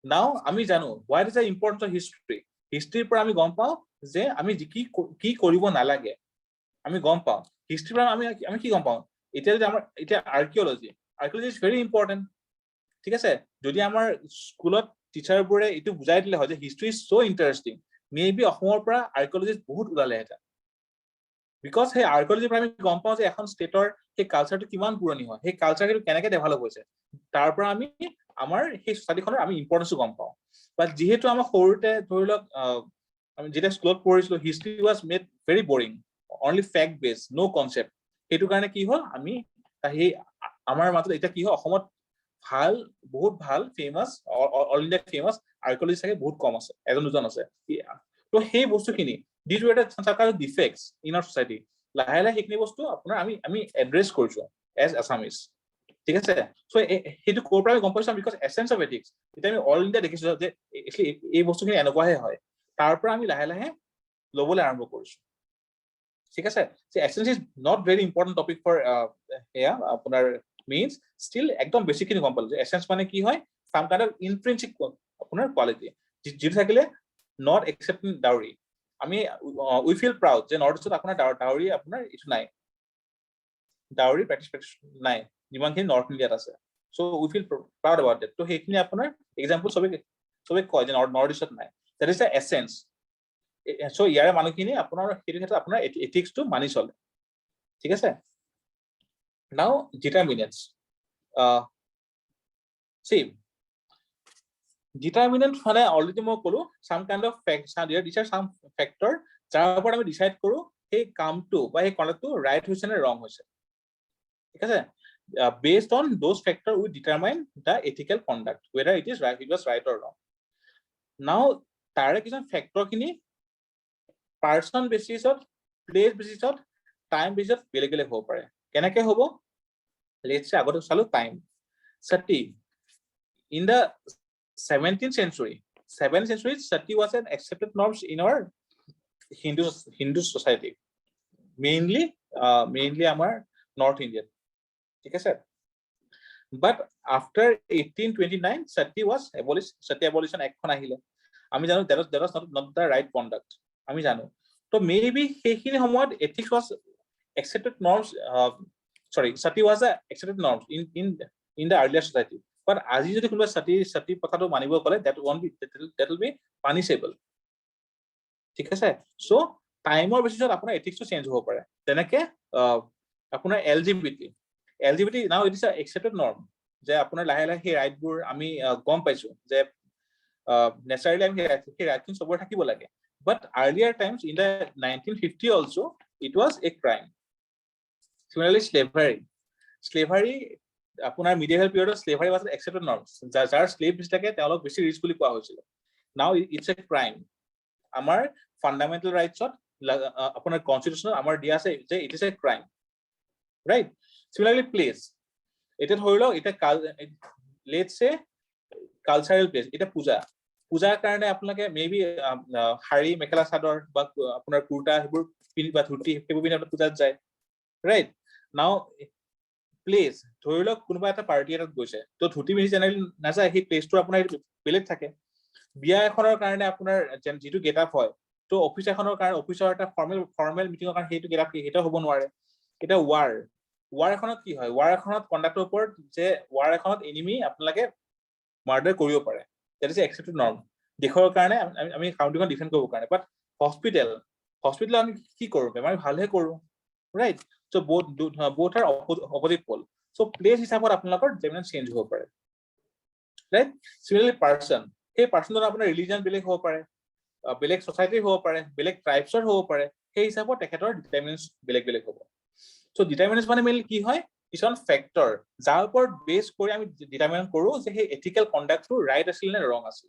নাও আমি জানো what is the importance of হিষ্ট্ৰীৰ পৰা আমি গম পাওঁ যে আমি কি কৰিব নালাগে আমি গম পাওঁ হিষ্ট্ৰীৰ পৰা আমি কি গম পাওঁ এতিয়া যে আমাৰ এতিয়া আৰ্কিঅলজি ইজ ভেৰি ইম্পৰ্টেন্ট ঠিক আছে যদি আমাৰ স্কুলত টিচাৰবোৰে এইটো বুজাই দিলে হয় যে history is so interesting maybe অসমৰ পৰা আৰ্কিঅলজিষ্ট বহুত ওলালে এটা বিকজ সেই আৰ্কিঅলজিৰ পৰা আমি গম পাওঁ যে এখন ষ্টেটৰ সেই কালচাৰটো কিমান পুৰণি হয় সেই কালচাৰটো কেনেকৈ ডেভেলপ হৈছে তাৰ পৰা আমি আমাৰ সেই সোসাইটিখনৰ আমি ইম্পৰ্টেন্সটো গম পাওঁ বাট যিহেতু আমাৰ সৰুতে ধৰি লওক আমি যেতিয়া স্কুলত পঢ়িছিলো history was made very boring only fact base no concept সেইটো কাৰণে কি হ'ল আমি সেই আমাৰ মাজত এতিয়া কি হয় অসমত বহুত ভাল famous all India famous archaeologist থাকে বহুত কম আছে এজন দুজন আছে তো সেই বস্তুখিনি ডিউ টু এটা সাকার ডিফেক্টস ইন আওয়ার সোসাইটি লাহে লাহে সেইখিনি বস্তু আপোনাৰ আমি এড্ৰেছ কৰিছো এজ আসামিজ ঠিক আছে সো সেইটো ক'ৰ পৰা গম পাইছো বিকজ এসেন্স অফ এথিক্স এটা আমি অল ইণ্ডিয়া দেখিছো যে এই বস্তুখিনি এনেকুৱাহে হয় তাৰ পৰা আমি লাহে লাহে ল'বলৈ আৰম্ভ কৰিছো ঠিক আছে so essence is not very important topic for এয়া আপোনাৰ means still একদম বেসিকখিনি গম পালো যে এসেন্স মানে কি হয় সাম কাইন্ড অফ ইন্ট্রিনসিক আপোনাৰ কোৱালিটি যেটো থাকিলে নট একসেপ্টিং ডাউৰি আমি উই ফিল প্ৰাউড যে নৰ্থ ইস্টত আপোনাৰ ডাউৰি আপোনাৰ ইটো নাই ডাউৰি প্ৰেক্টিস নাই যিমানখিনি নৰ্থ ইণ্ডিয়াত আছে so we feel proud about that তো সেইখিনি আপোনাৰ এক্সাম্পল সবে কয় যে নৰ্থ ইস্টত নাই that is the essence so ইয়াৰে মানুহখিনি আপোনাৰ সেইটো ক্ষেত্ৰত আপোনাৰ এথিক্সটো মানি চলে ঠিক আছে Now determinants see determinant মানে already মই কলো some kind of facts these are some factor যাৰ ওপৰত আমি ডিসাইড কৰো এই কামটো বা এই কন্ডাক্টটো ৰাইট হৈছে নে ৰং হৈছে ঠিক আছে based on those factor we determine the ethical conduct whether it was right or wrong now তাৰে কিছুমান ফেক্টৰ খিনি পাৰ্সন বেসিছত প্লেস বেসিছত টাইম বেসিছত বেলেগ বেলেগ হ'ব পাৰে কেনেকে হ'ব let's say আগতে চালো time sati in the 17th century sati was an accepted norms in our hindu society mainly our north indian ঠিক আছে but after 1829 sati was abolished sati abolition এখন আহিলে আমি জানো that was not the right conduct আমি জানো তো maybe সেইখিনি সময়ত ethics was accepted norms sati was a accepted norms in the earlier society but আজি যদি কোনোবা sati কথাটো মানিব কলে that will be punishable ঠিক আছে সো টাইমৰ বেসিছত আপোনাৰ এথিক্সটো চেঞ্জ হ'ব পাৰে তেনেকে আপোনাৰ LGBT now it is a accepted norm যে আপোনাৰ লাহে লাহে সেই ৰাইটবোৰ আমি গম পাইছো যে নেচাৰেলি আমি সেই ৰাইটখিনি সবৰ থাকিব লাগে but earlier times in the 1950 also it was a crime similarly slavery আপোনাৰ medieval period of slavery was an accepted norm যাৰ slave থাকে তেওঁলোক বেছি ৰিচ বুলি কোৱা হৈছিল now it's a crime আমাৰ fundamental rights আপোনাৰ constitution আমাৰ দিয়া আছে যে it is a crime right similarly place এটা ধৰিলো এটা let's say cultural place এটা পূজাৰ কাৰণে আপোনালোকে মেবি শাৰী মেখেলা চাদৰ বা আপোনাৰ কুৰ্তা সেইবোৰ পিন্ধি বা ধুতি সেইবোৰ পিন্ধি আপোনাৰ পূজাত যায় right now প্লেস ধৰি লওক কোনোবা এটা পাৰ্টি এটাত গৈছে তো ধুতি পিন্ধি জেনেৰেলি নাযায় সেই প্লেসটো আপোনাৰ বেলেগ থাকে বিয়া এখনৰ কাৰণে আপোনাৰ যেটো গেটআপ হয় তো অফিস এখনৰ কাৰণে অফিসৰ এটা ফৰ্মেল মিটিংৰ কাৰণে সেইটো গেটআপ এটা হ'ব নোৱাৰে এটা war এখনত কি হয় war এখনত কন্ডাক্টৰ ওপৰত যে war এখনত এনিমি আপোনালোকে মাৰ্ডাৰ কৰিব পাৰে that is accepted norm দেশৰ কাৰণে আমি কাউন্টিখন ডিফেন্ড কৰিব কাৰণে বাট হস্পিটেল আমি কি কৰো বেমাৰ ভালহে কৰো right So both are opposite pole. So place হিচাপত আপোনালোকৰ determinant change হ'ব পাৰে, right? Similarly person, সেই personৰ আপোনাৰ religion বেলেগ হ'ব পাৰে, বেলেগ society হ'ব পাৰে, বেলেগ tribesৰ হ'ব পাৰে, সেই হিচাপত তেখেতৰ determinants বেলেগ বেলেগ হ'ব। So determinants মানে মেইনলি কি হয়, কিছুমান ফেক্টৰ যাৰ ওপৰত বেছ কৰি আমি ডিটাৰমাইন কৰো যে সেই এথিকেল কণ্ডাক্টটো ৰাইট আছিল নে ৰং আছিল।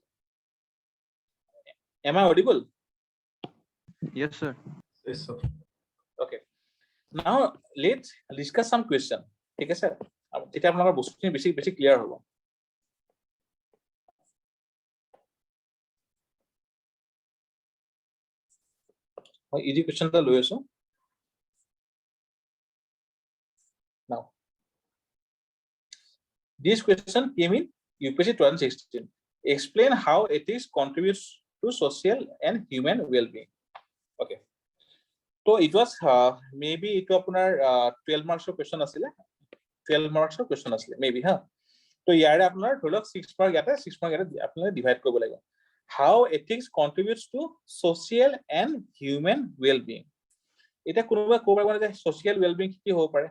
Am I audible? Yes, sir. Yes, sir. Okay. Now let's discuss some question. ঠিক আছে, তেতিয়া আপোনালোকৰ বস্তুখিনি বেছি ক্লিয়াৰ হ'ব। মই ইজি কুৱেশ্যন এটা লৈ আছো। Now this question came in UPSC 2016. Explain how ethics contributes to social and human well-being. Okay. So it was maybe it আপোনাৰ 12 marks question আছিলে, 12 marks question আছিলে maybe হা। তো ইয়াৰে আপোনাৰ ধৰি লওক 6 mark ইয়াতে 6 mark ইয়াতে আপোনালোকে ডিভাইড কৰিব লাগিব। How ethics contributes to social and human well-being. এটা কোনোবা ক'ব পাৰিব যে social well-being কি হ'ব পাৰে?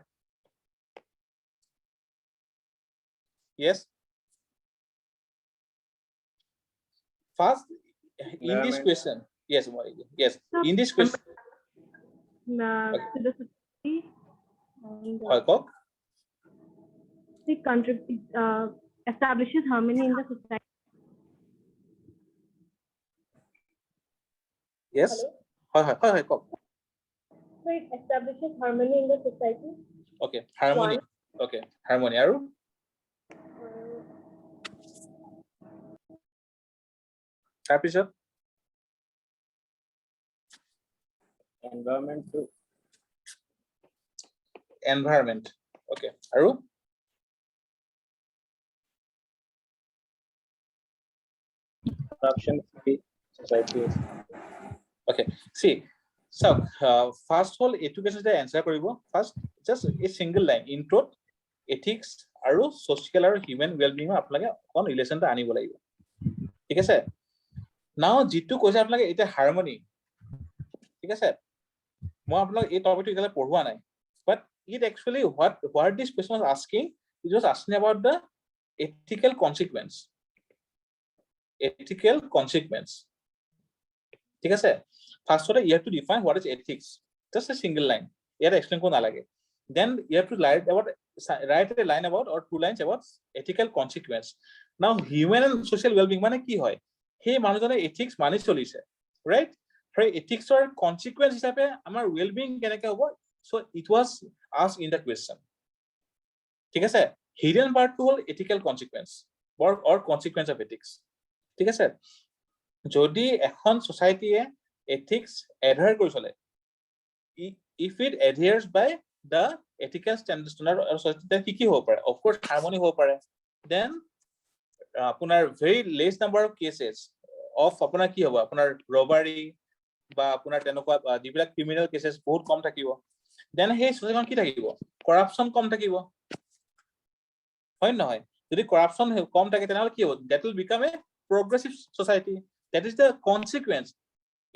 Yes. First, in this question, yes, yes. In this question, To the society and it establishes harmony in the society. yes. Hi. So it establishes harmony in the society. Okay, harmony. Okay, harmony. Aru? তাৰপিছত environment. Okay, আৰু corruption-free society. okay, see, so first whole education the answer কৰিব first just a single line intro ethics আৰু social আৰু human well-being আপোনালোকে অকণ relation এটা আনিব লাগিব। ঠিক আছে, now যিটো কৈছে আপোনালোকে এটা harmony, ঠিক আছে, মই আপোনালোক এই টপিকটো এতিয়ালে পঢ়োৱা নাই, but it actually what this question was asking, it was asking about the ethical consequence. ঠিক আছে, first of all you have to define what is ethics, just a single line, ইয়াত explain কৰিব নালাগে, then you have to write a line about or 2 lines about ethical consequence. Now human and social well-being মানে কি হয়, সেই মানুহজনে ethics মানি চলিছে, right? সেই ethicsৰ consequence হিচাপে আমাৰ well-being কেনেকৈ হ'ব, so it was asked in the question। ঠিক আছে, hidden part to হ'ল ethical consequence or consequence of ethics। ঠিক আছে, যদি এখন সোসাইটিয়ে ethics adhere কৰি চলে, if it adheres by the ethical standards or society কি হ'ব পাৰে, of course harmony হ'ব পাৰে, then আপোনাৰ very less number of cases of আপোনাৰ কি হ'ব, আপোনাৰ robbery বা আপোনাৰ তেনেকুৱা যিবিলাক ক্ৰিমিনেল কেसेছ বহুত কম থাকিব, দেন সেই সোসাইটিখন কি থাকিব, কৰাপচন কম থাকিব, হয় নহয়? যদি কৰাপচন কম থাকে তেনেহ'লে কি হ'ব, that will become a progressive society. That is the consequence.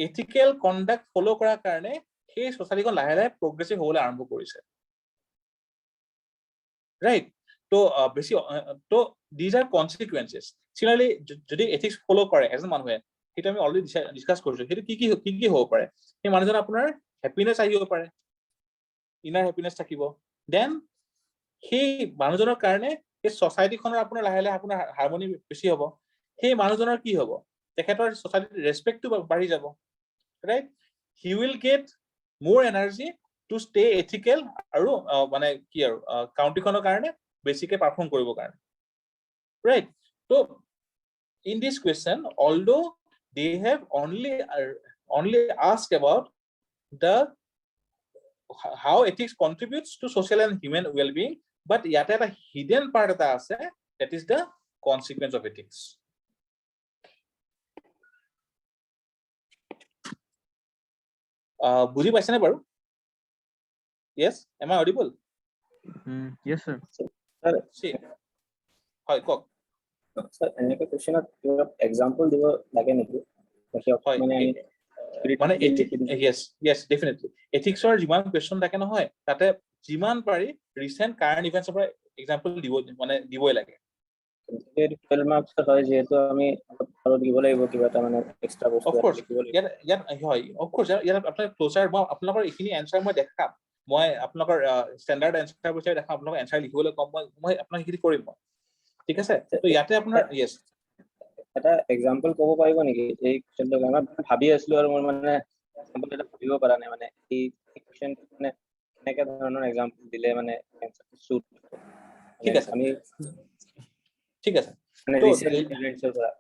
Ethical conduct follow কৰাৰ কাৰণে সেই সোসাইটিখন লাহে লাহে progressive হ'বলৈ আৰম্ভ কৰিছে, right? তো বেছি তো these are consequences. Similarly যদি ethics follow কৰে এজন মানুহে, সেইটো আমি অলৰেডি ডিসকাস কৰিছো, সেইটো কি হ'ব পাৰে, সেই মানুহজন আপোনাৰ হ্যাপিনেস আহিব পাৰে, ইনাৰ হ্যাপিনেস থাকিব, দেন সেই মানুহজনৰ কাৰণে এই সোসাইটিখনৰ আপোনাৰ লাহে লাহে আপোনাৰ হাৰমনি বেছি হ'ব, সেই মানুহজনৰ কি হ'ব, তেখেতৰ সোসাইটিৰ ৰেসপেক্টটো বাঢ়ি যাব, right? He will get more energy to stay ethical আৰু মানে কি আৰু কাউন্ট্ৰিখনৰ কাৰণে বেছিকে পাৰফৰ্ম কৰিব কাৰণে, right? So in this question, although they have only asked about the how ethics contributes to social and human well-being, but ইয়াতে এটা hidden part এটা আছে, that is the consequence of ethics. বুজি পাইছেনে বাৰু? Yes, am I audible? Yes, sir. See, হয় কওক। Sir, এনেকুৱা কুৱেশ্যনত কিবা এক্সাম্পল দিব লাগে নেকি? হয় মানে yes definitely ethicsৰ যিমান কুৱেশ্যন থাকে নহয়, তাতে যিমান পাৰি ৰিসেন্ট কাৰেন্ট ইভেন্টছৰ পৰা এক্সাম্পল দিবই লাগে 12 মাৰ্কছ হয় যেহেতু আমি অলপ দিব লাগিব কিবা এটা মানে এক্সট্ৰা বস্তু অফ কোৰ্স লিখিব লাগিব ইয়াত হয় অফ কোৰ্স ইয়াত আপোনাৰ ক্লোজাৰ মই আপোনালোকৰ এইখিনি এনসাৰ মই দেখাম মই আপোনালোকৰ ষ্টেণ্ডাৰ্ড এনসাৰ বিচাৰি দেখাম আপোনালোকৰ এনসাৰ লিখিবলৈ কম মই আপোনাক সেইখিনি কৰিম মই ঠিক আছে তো ইয়াতে আপোনাৰ ইয়েস এটা এক্সাম্পল ক'ব পাৰিব নেকি এই কোৱেশ্চনটো মই ভাবি আছিলো আৰু মোৰ মানে এক্সাম্পল এটা ভাবিব পৰা নাই মানে এই কোৱেশ্চন মানে কেনেকা ধৰণৰ এক্সাম্পল দিলে মানে এনসাৰটো সুট ঠিক আছে আমি ঠিক আছে মানে তো ৰিসেন্ট ইভেন্টছৰ পৰা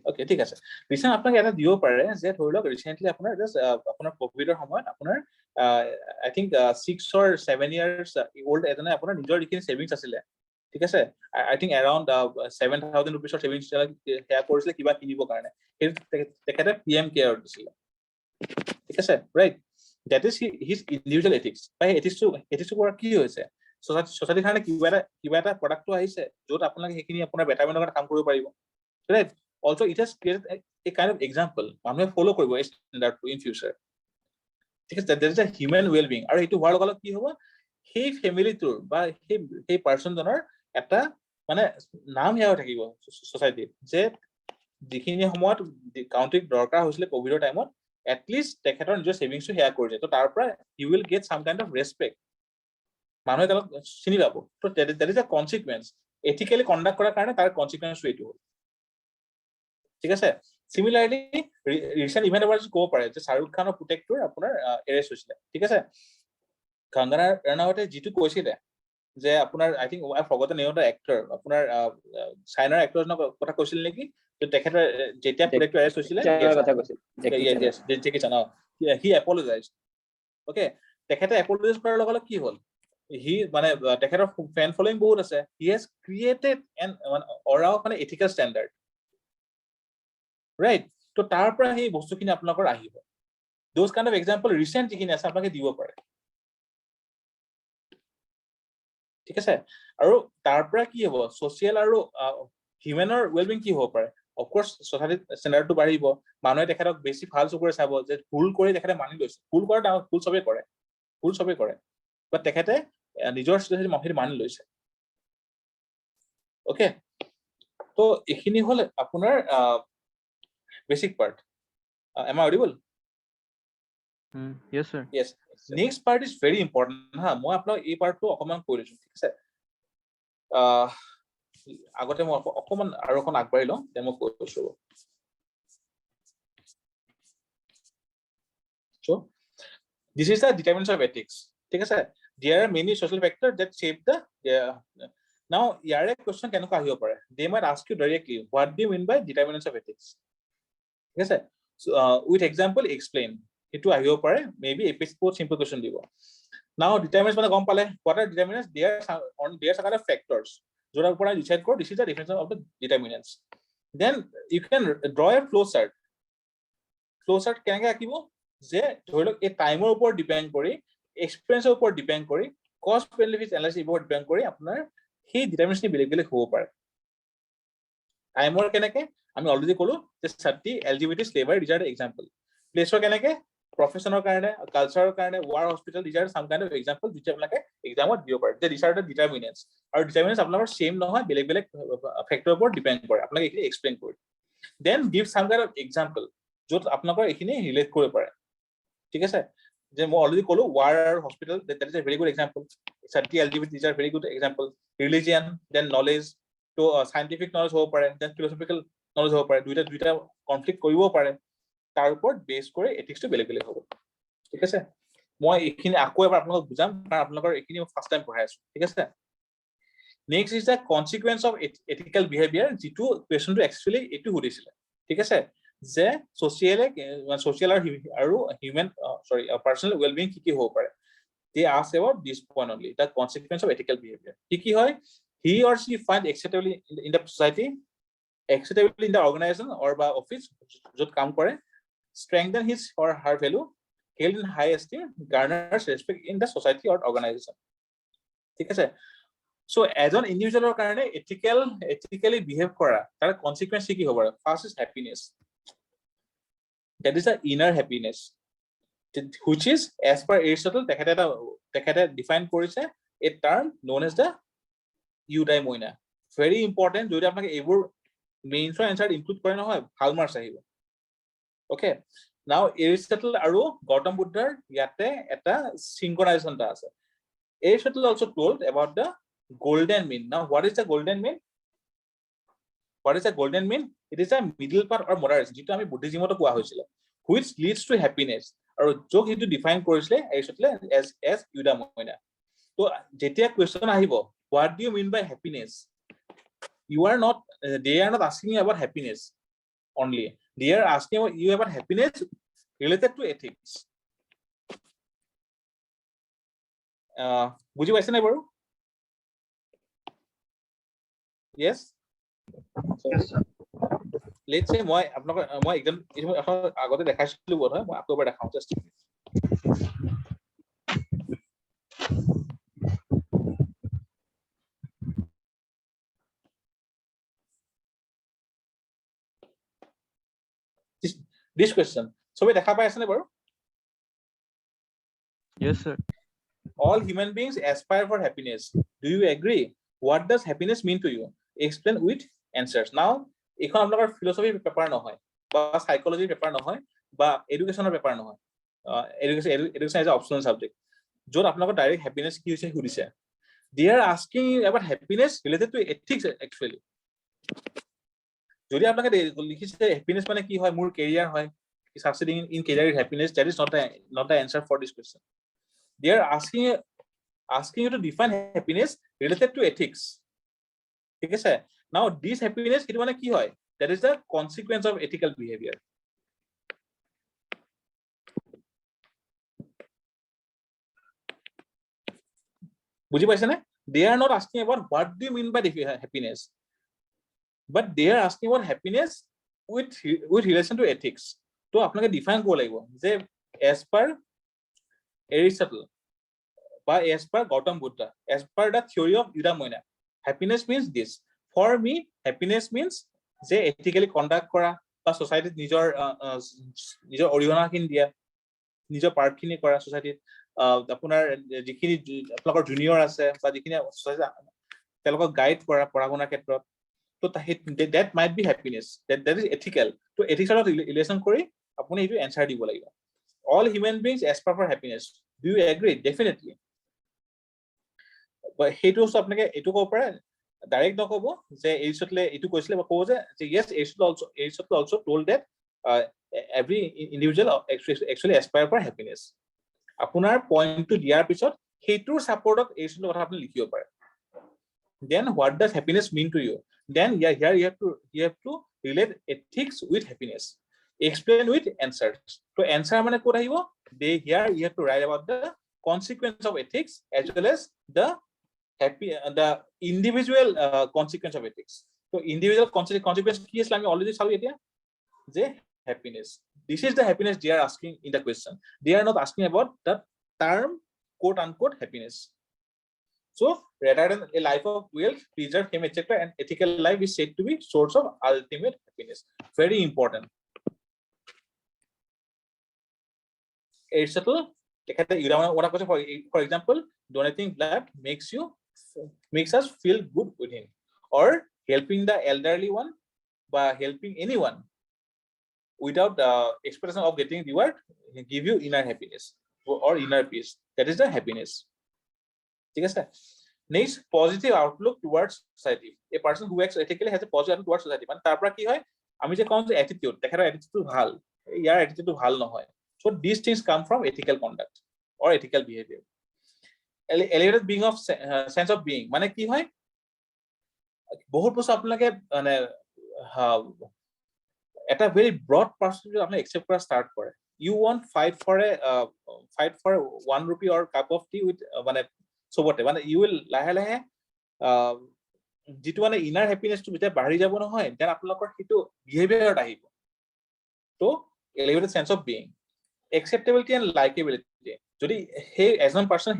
ওকে ঠিক আছে ৰিসেন্ট আপোনাক এটা দিব পাৰে যে ধৰি লওক ৰিসেন্টলি আপোনাৰ জাস্ট আপোনাৰ কোভিডৰ সময়ত আপোনাৰ I think 6 or 7 years old এজনে আপোনাৰ নিজৰ যিখিনি সেভিংস আছিলে ঠিক আছে আই থিংক এৰাউণ্ড 7,000 rupees সেভিংস হেয়া কৰিছিলে কিবা কিনিবৰ কাৰণে তেখেতে পিএম কেয়াৰ দিছিলে ঠিক আছে right that is his individual ethics by এথিক্সটো পৰা কি হৈছে সোসাইটিৰ কাৰণে কিবা এটা প্ৰডাক্টটো আহিছে য'ত আপোনালোকে সেইখিনি আপোনাৰ বেটাৰমেণ্টৰ কাৰণে কাম কৰিব পাৰিব right also it has created a kind of example মানুহে ফলো কৰিব এই ষ্টেণ্ডাৰ্ডটো ইন ফিউচাৰ ঠিক আছে there is a human well being আৰু এইটো হোৱাৰ লগে কি হ'ব সেই ফেমিলিটোৰ বা সেই পাৰ্সনজনৰ এটা মানে নাম হেয়া থাকিব সোসাইটিত যে যিখিনি সময়ত কাউন্ট্ৰিক দৰকাৰ হৈছিলে কোভিডৰ টাইমত এটলিষ্ট তেখেতৰ নিজৰ সেভিংসটো হেয়া কৰিছে তো তাৰ পৰা you will get some kind of respect মানুহে তাক চিনি পাব তো that is a consequence ethically conduct কৰাৰ কাৰণে তাৰ consequence এইটো হ'ল ঠিক আছে সিমিলাৰলি ৰিসেন্ট ইভেন্ট এবাৰ ক'ব পাৰে যে শাহৰুখ খানৰ পুতেকটোৰ আপোনাৰ এৰেষ্ট হৈছিলে ঠিক আছে কংগনা ৰাণাৱতে যিটো কৈছিলে যে আপোনাৰ I think I forgot the name of the actor আপোনাৰ চাইনাৰ এক্টৰজনৰ কথা কৈছিল নেকি যে তেখেতৰ যেতিয়া পুতেকটো এৰেষ্ট হৈছিলে কথা কৈছিল জেকি চান হি এপলজাইজ ওকে তেখেতে এপলজাইজ কৰাৰ লগে কি হ'ল হি মানে তেখেতৰ ফেন ফলোইং বহুত আছে he has created N aura of মানে এথিকেল ষ্টেণ্ডাৰ্ড ৰাইট তো তাৰ পৰা সেই বস্তুখিনি আপোনালোকৰ আহিব those kind of example recent যিখিনি আছে আপোনালোকে দিব পাৰে ঠিক আছে আৰু তাৰ পৰা কি হ'ব সোশ্যাল আৰু হিউমেনৰ ওয়েলবিং কি হ'ব পাৰে অফ কোৰ্স সোসাইটি ষ্টেণ্ডাৰ্ডটো বাঢ়িব মানুহে তেখেতক বেছি ভাল চকুৰে চাব যে ভুল কৰি তেখেতে মানি লৈছে ভুল কৰা ডাঙৰ ভুল চবে কৰে বাট তেখেতে নিজৰ সিচুৱেচন মানি লৈছে ওকে তো এইখিনি হ'ল আপোনাৰ basic part am I audible yes sir yes next part is very important ha মই আপোনাক এই পাৰ্টটো অকমান কৈ দিছো ঠিক আছে আগতে মই অকমান আৰু অকন আগবাঢ়ি লওঁ তে মই কৈছো so this is the determinants of ethics ঠিক আছে there are many social factors that shape the now yare question কেনেকৈ আহিব পাৰে they might ask you directly what do you mean by determinants of ethics ঠিক আছে with example explain এটো আহিব পাৰে maybe episode simple question দিব now determinants মানে গম পালে what are determinants there are some kind of factors যোৰা ওপৰত ডিসাইড কৰ this is the definition of the determinants then you can draw a flow chart কেনেকৈ আঁকিব যে ধৰি লওক এই টাইমৰ ওপৰত ডিপেন্ড কৰি এক্সপেৰিয়েন্সৰ ওপৰত ডিপেন্ড কৰি কষ্ট বেনিফিট এনালাইসিস ওপৰত ডিপেন্ড কৰি আপোনাৰ সেই ডিটাৰমিনেন্টনি বেলেগ হ'ব পাৰে টাইমৰ কেনেকৈ আমি অলৰেডি ক'লো যে 30 LGBT slavery these are the example প্লেছৰ কেনেকৈ প্ৰফেশনৰ কাৰণে কালচাৰৰ কাৰণে war hospital these are some kind of example which আপোনালোকে এক্সামত দিব পাৰে যে these are the determinants আৰু determinants আপোনালোকৰ সেম নহয় বেলেগ ফেক্টৰৰ ওপৰত ডিপেন্ড কৰে আপোনালোকে এইখিনি এক্সপ্লেইন কৰি then give some kind of example য'ত আপোনালোকৰ এইখিনি ৰিলেট কৰিব পাৰে ঠিক আছে যে মই অলৰেডি ক'লো war আৰু hospital that is a very good example 30 LGBT these are very good example religion then knowledge to scientific knowledge হ'ব পাৰে then philosophical knowledge হ'ব পাৰে দুইটা কনফ্লিক্ট কৰিব পাৰে তাৰ ওপৰত বেছ কৰি এথিক্সটো বেলেগ হ'ব ঠিক আছে মই এইখিনি আকৌ এবাৰ আপোনালোকক বুজাম কাৰণ আপোনালোকৰ এইখিনি ফাৰ্স্ট টাইম পঢ়াই আছো ঠিক আছে next is the consequence of ethical behaviour যিটো কোৱেশ্চনটো একচুৱেলি এইটো সুধিছিলে ঠিক আছে যে সোশ্যাল আৰু হিউমেন পাৰ্সোনাল ওয়েলবিং কি হ'ব পাৰে they ask about this point only the consequence of ethical behavior কি হয় he or she find acceptable in the society acceptable in the organization or by office য'ত কাম কৰে strengthen his or her value held in high esteem garners respect in the society or organization ঠিক আছে so as an individual কাৰণে ethically behave কৰা তাৰ consequence কি হ'ব পাৰে first is happiness that is the inner happiness which is as per Aristotle তেখেতে define কৰিছে a term known as the eudaimonia. Very important, যদি আপোনাক এইবোৰ মেইনছৰ এনসাৰ ইনক্লুড কৰে নহয় ভাল মাৰ্কস আহিব। Okay, now Aristotle আৰু গৌতম বুদ্ধৰ ইয়াতে এটা synchronization আছে। Aristotle also told about the golden mean. Now what is the golden mean? What is the golden mean? It is a middle path or moderation, যেটো আমি বুদ্ধিজীমতো কোৱা হৈছিল, which leads to happiness, আৰু যোগ হেতু ডিফাইন কৰিছিলে Aristotle as eudaimonia. তো যেতিয়া কোৱেশ্চন আহিব what do you mean by happiness, they are not asking you about happiness only, they are asking you about happiness related to ethics. বুজি পাইছেনে বাৰু? Yes, let's say মই একদম আগতে দেখাইছিলো বোধ হয়, মই আকৌ এবাৰ দেখাও জাষ্ট। This question সবে দেখা পাই আছেনে বাৰু? Yes sir. All human beings aspire for happiness. Do you agree? What does happiness mean to you? Explain with answers. Now এখন আপোনালোকৰ ফিলসফি পেপাৰ নহয় বা সাইকোলজি পেপাৰ নহয় বা এডুকেশনৰ পেপাৰ নহয়, এডুকেশন ইজ অপশনাল সাবজেক্ট, য'ত আপোনালোকৰ ডাইৰেক্ট হ্যাপিনেস কি হৈছে সুধিছে। They are asking you about happiness related to ethics actually. যদি আপোনালোকে লিখিছে হ্যাপিনেস মানে কি হয়, মোৰ কেৰিয়াৰ হয়, succeeding in career is happiness, that is not the answer for this question. They are asking you to define happiness related to ethics. ঠিক আছে? Now this happiness itu মানে কি হয়? That is the consequence of ethical behavior. বুঝি পাইছে না? They are not asking about what do you mean by happiness, but they are asking about happiness with relation to ethics. তো আপোনাকে define কৰিব লাগিব যে as per Aristotle বা as per Gautam Buddha, as per the theory of eudaimonia, happiness means this. For me, happiness means যে ethically conduct কৰা বা society নিজৰ অৰিহণাখিনি দিয়া, নিজৰ পাৰ্টখিনি কৰা society আপোনাৰ যিখিনি আপোনালোকৰ জুনিয়ৰ আছে বা যিখিনি তেওঁলোকক গাইড কৰা পঢ়া শুনাৰ ক্ষেত্ৰত, তো that might be happiness, that is ethical. তো ethics লগত ৰিলেচন কৰি আপুনি এইটো এনসাৰ দিব লাগিব। All human beings aspire for happiness. Do you agree? Definitely. But সেইটো আপোনাকে এইটো ক'ব পাৰে, ডাইৰেক্ট নক'ব যে Aristotle এইটো কৈছিলে, বা ক'ব যে yes, Aristotle also told that every individual actually aspire for happiness. আপোনাৰ পইণ্টটো দিয়াৰ পিছত সেইটোৰ সাপোৰ্টত Aristotle কথা আপুনি লিখিব পাৰে। Then what does happiness mean to you? Then here you have to relate ethics with happiness. Explain with answers. So answer মানে ক'ত আহিব? Here you have to write about the consequence of ethics as well as the individual consequence of ethics. So individual consequence কি আছিল আমি already চালো এতিয়া যে happiness. This is the happiness they are asking in the question. They are not asking about the term quote unquote happiness. So rather than a life of wealth, preserve fame, etc., and ethical life is said to be source of ultimate happiness. Very important. Aristotle, for example, donating blood makes us feel good within, or helping the elderly one by helping anyone without expression of getting reward give you inner happiness or inner peace. That is the happiness. ঠিক আছে? Next, positive outlook towards society. A person who acts ethically has a positive outlook towards society. মানে তাৰ পৰা কি হয়, আমি যে কওঁ যে attitude, তেখেতৰ attitude ভাল, ইয়াৰ attitude ভাল নহয়. So these things come from ethical conduct or ethical behavior. Elevated being of sense of being মানে কি হয়, বহুত বস্তু আপোনালোকে মানে এটা very broad perspective আপুনি accept কৰা start কৰে. You won't fight for 1 rupee or cup of tea with মানে চবতে, মানে you will লাহে লাহে যিটো মানে inner happiness টো যেতিয়া বাঢ়ি যাব নহয়, then আপোনালোকৰ সেইটো behavior আহিব। তো elevated sense of being, acceptability and likability, যদি সেই এজন পাৰ্সন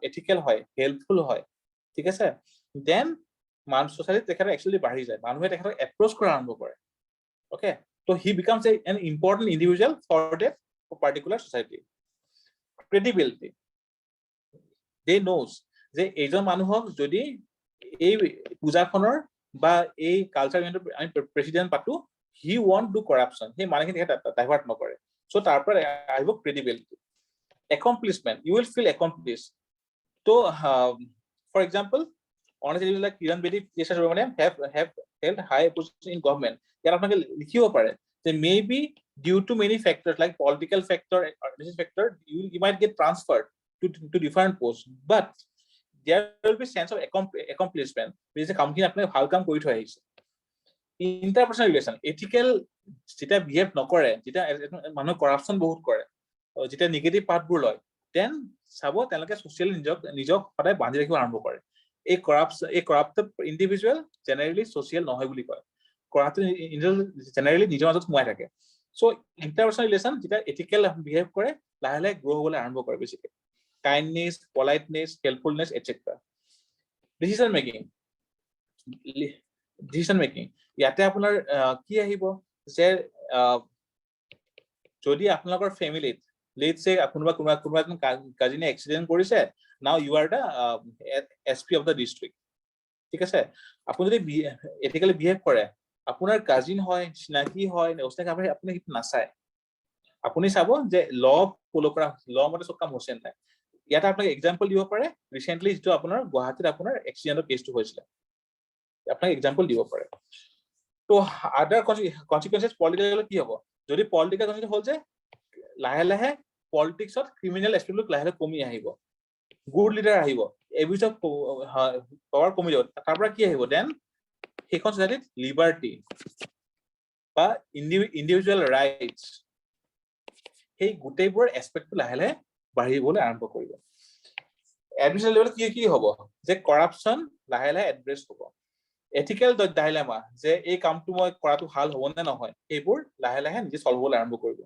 ethical হয়, helpful হয়, ঠিক আছে, then মান সোসাইটি তেখেতৰ actually বাঢ়ি যায়, মানুহে তেখেতক approach কৰা আৰম্ভ কৰে। Okay, so he becomes an important individual for that particular society. credibility. They knows যে এইজন মানুহক যদি এই পূজাখনৰ বা এই কালচাৰ ইভেন্টৰ আমি প্ৰেসিডেন্ট পাতো, he won't do corruption, সেই মানুহখিনি ডাইভাৰ্ট নকৰে। সো তাৰ পৰা আহিব credibility. Accomplishment, you will feel accomplished. So for example, honestly like Kiran Bedi have held high position in government, ইয়াত আপোনালোকে লিখিব পাৰে যে maybe due to many factors like political factor or business factor, you might get transferred to different posts, but there will be sense of accomplishment, which is a company apne bhal kaam kori thoi aise. Interpersonal relation, ethical jeta behave nokore, jeta manu corruption bahut kore, jeta negative part bur loy, then sabo teloke social nijok hoday bandi rakhibo arambo kore. A corrupted individual generally social nohoy buli koy, corrupted individual generally nijor majot moi thake. So interpersonal relation jeta ethical behave kore lahe lahe grow hobole arambo kore basically. Kindness, politeness, helpfulness, etc. Decision making. ইয়াতে আপোনাৰ কি আহিব যে যদি আপোনালোকৰ ফ্যামিলিত let's say কোনোবা এখন কাজিনে accident কৰিছে, now you are the SP of the district, ঠিক আছে। আপুনি যদি এথিক্যালি বিহেভ কৰে, আপোনাৰ কাজিন হয়, চিনাকি হয়, ওস্তাক আপুনি কি নাচায়, আপুনি চাব যে ল ফলো কৰা, ল মতে সব কাম হৈছে নাই। ইয়াতে আপোনাক এক্সাম্পল দিব পাৰে, ৰিসেন্টলি যেটো আপোনাৰ গুৱাহাটীত আপোনাৰ এক্সিডেন্টৰ কেছটো হৈছিল, আপোনাক এক্সাম্পল দিব পাৰে। তো আদাৰ কনসিকুৱেন্সেস পলিটিক্যাল কি হ'ব, যদি পলিটিক্যাল কনসিকুৱেন্স হ'ল যে লাহে লাহে পলিটিক্সত ক্ৰিমিনাল এস্পেক্টটো লাহে লাহে কমি আহিব, গুড লিডাৰ আহিব, এবিউজ অফ পাৱাৰ কমি যাব, তাৰ পৰা কি আহিব দেন সেইখন সোসাইটিত লিবাৰ্টি বা ইন্ডিভিজুৱেল ৰাইটস, সেই গোটেইবোৰ এস্পেক্টটো লাহে লাহে বাঢ়িবলৈ আৰম্ভ কৰিব। এডমিনিষ্ট্ৰেটিভ লেভেলত কি হ'ব যে কৰাপশন লাহে লাহে এড্ৰেছ হ'ব, এথিক্যাল ডাইলেমা যে এই কামটো মই কৰাটো ভাল হ'ব নে নহয়, এইবোৰ লাহে লাহে নিজে সলভ হ'বলৈ আৰম্ভ কৰিব।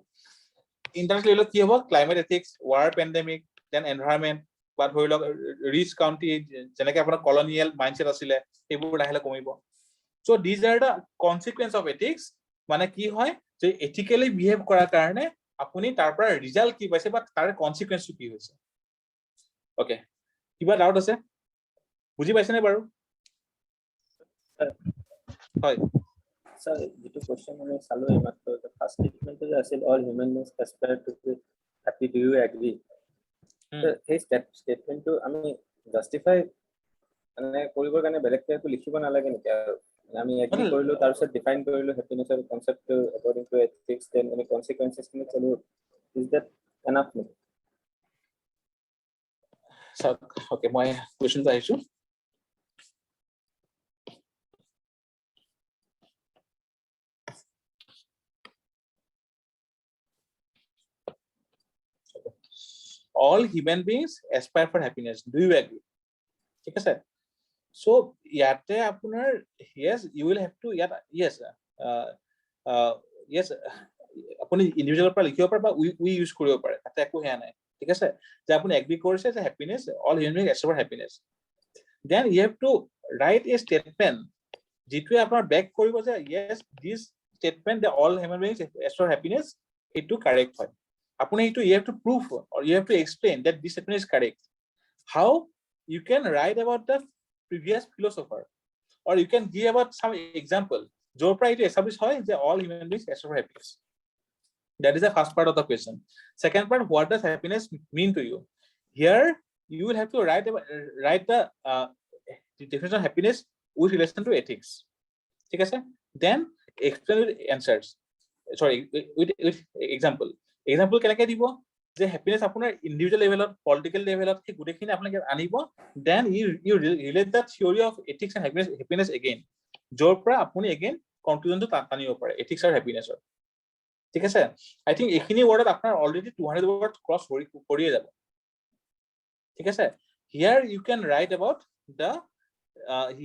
ইন্টাৰনেশ্যনেল লেভেলত কি হ'ব, climate ethics, war pandemic, then environment, বা ধৰি লওক ৰিচ কাউন্ট্ৰি যেনেকৈ আপোনাৰ কলনিয়েল মাইণ্ডছেট আছিলে, সেইবোৰ লাহে লাহে কমিব। So these are the consequence of ethics, মানে কি হয় যে এথিক্যালি বিহেভ কৰাৰ কাৰণে আপুনি তাৰ পৰা ৰিজাল্ট কি পাইছে বা তাৰ কনসিকুৱেন্সটো কি হৈছে। ওকে, কিবা ডাউট আছে, বুজি পাইছেনে বাৰু? হয় স্যাৰ, যেটো কোশ্চেন আমি চালো এইমাত্ৰ, ফাৰ্ষ্ট স্টেটমেন্টটো যে আছিল all human beings aspire to be happy, do you agree? সেই স্টেটমেন্টটো আমি জাস্টিফাই মানে কৰিবৰ কাৰণে বেলেগকৈ একো লিখিব নালাগে নেকি? আৰু আমি এগ্ৰি কৰিলো, তাৰপিছত ডিফাইন কৰিলো হ্যাপিনেছৰ কনসেপ্টটো একৰ্ডিং টু এথিক্স, দেন মানে কনসিকুৱেন্সেছখিনি চালো, ইজ দ্যাট এনাফ নেকি? ওকে, মই কোৱেশ্চনটো আহিছো। All human beings aspire for happiness, do you agree? ঠিক আছে। সো ইয়াতে আপোনাৰ yes you will have to yes আপুনি ইন্ডিভিজুৱেলৰ পৰা লিখিব পাৰে বা উই ইউজ কৰিব পাৰে, তাতে একো হেয়া নাই, ঠিক আছে। যে আপুনি এগ্ৰি কৰিছে যে happiness, all human beings aspire for happiness, then you have to write a statement যিটোৱে আপোনাৰ বেক কৰিব যে yes this statement that all human beings aspire for happiness, এইটো কাৰেক্ট হয়। আপুনি এইটো you have to prove or you have to explain that this statement is correct. How? You can write about the previous philosopher, or you can give about some example jor pra it establish hoy je all human beings aspire for happiness. That is the first part of the question. Second part, what does happiness mean to you? Here you will have to write the definition of happiness with relation to ethics, ঠিক আছে। then explain with answers, sorry with example কেনেকৈ দিব যে happiness আপোনাৰ ইন্ডিভিজুৱেল লেভেলত, political লেভেলত, সেই গুটেখিনি আপোনাক আনিব, then you relate the theory of ethics and happiness again, যৰ পৰা আপুনি এগেইন কনক্লুজনটো টানিব পাৰে এথিক্স আৰু হ্যাপিনেসৰ, ঠিক আছে। আই থিংক এইখিনি ৱৰ্ডত আপোনাৰ অলৰেডি 200 ৱৰ্ড ক্ৰছ কৰিয়ে যাব, ঠিক আছে। Here you can write about the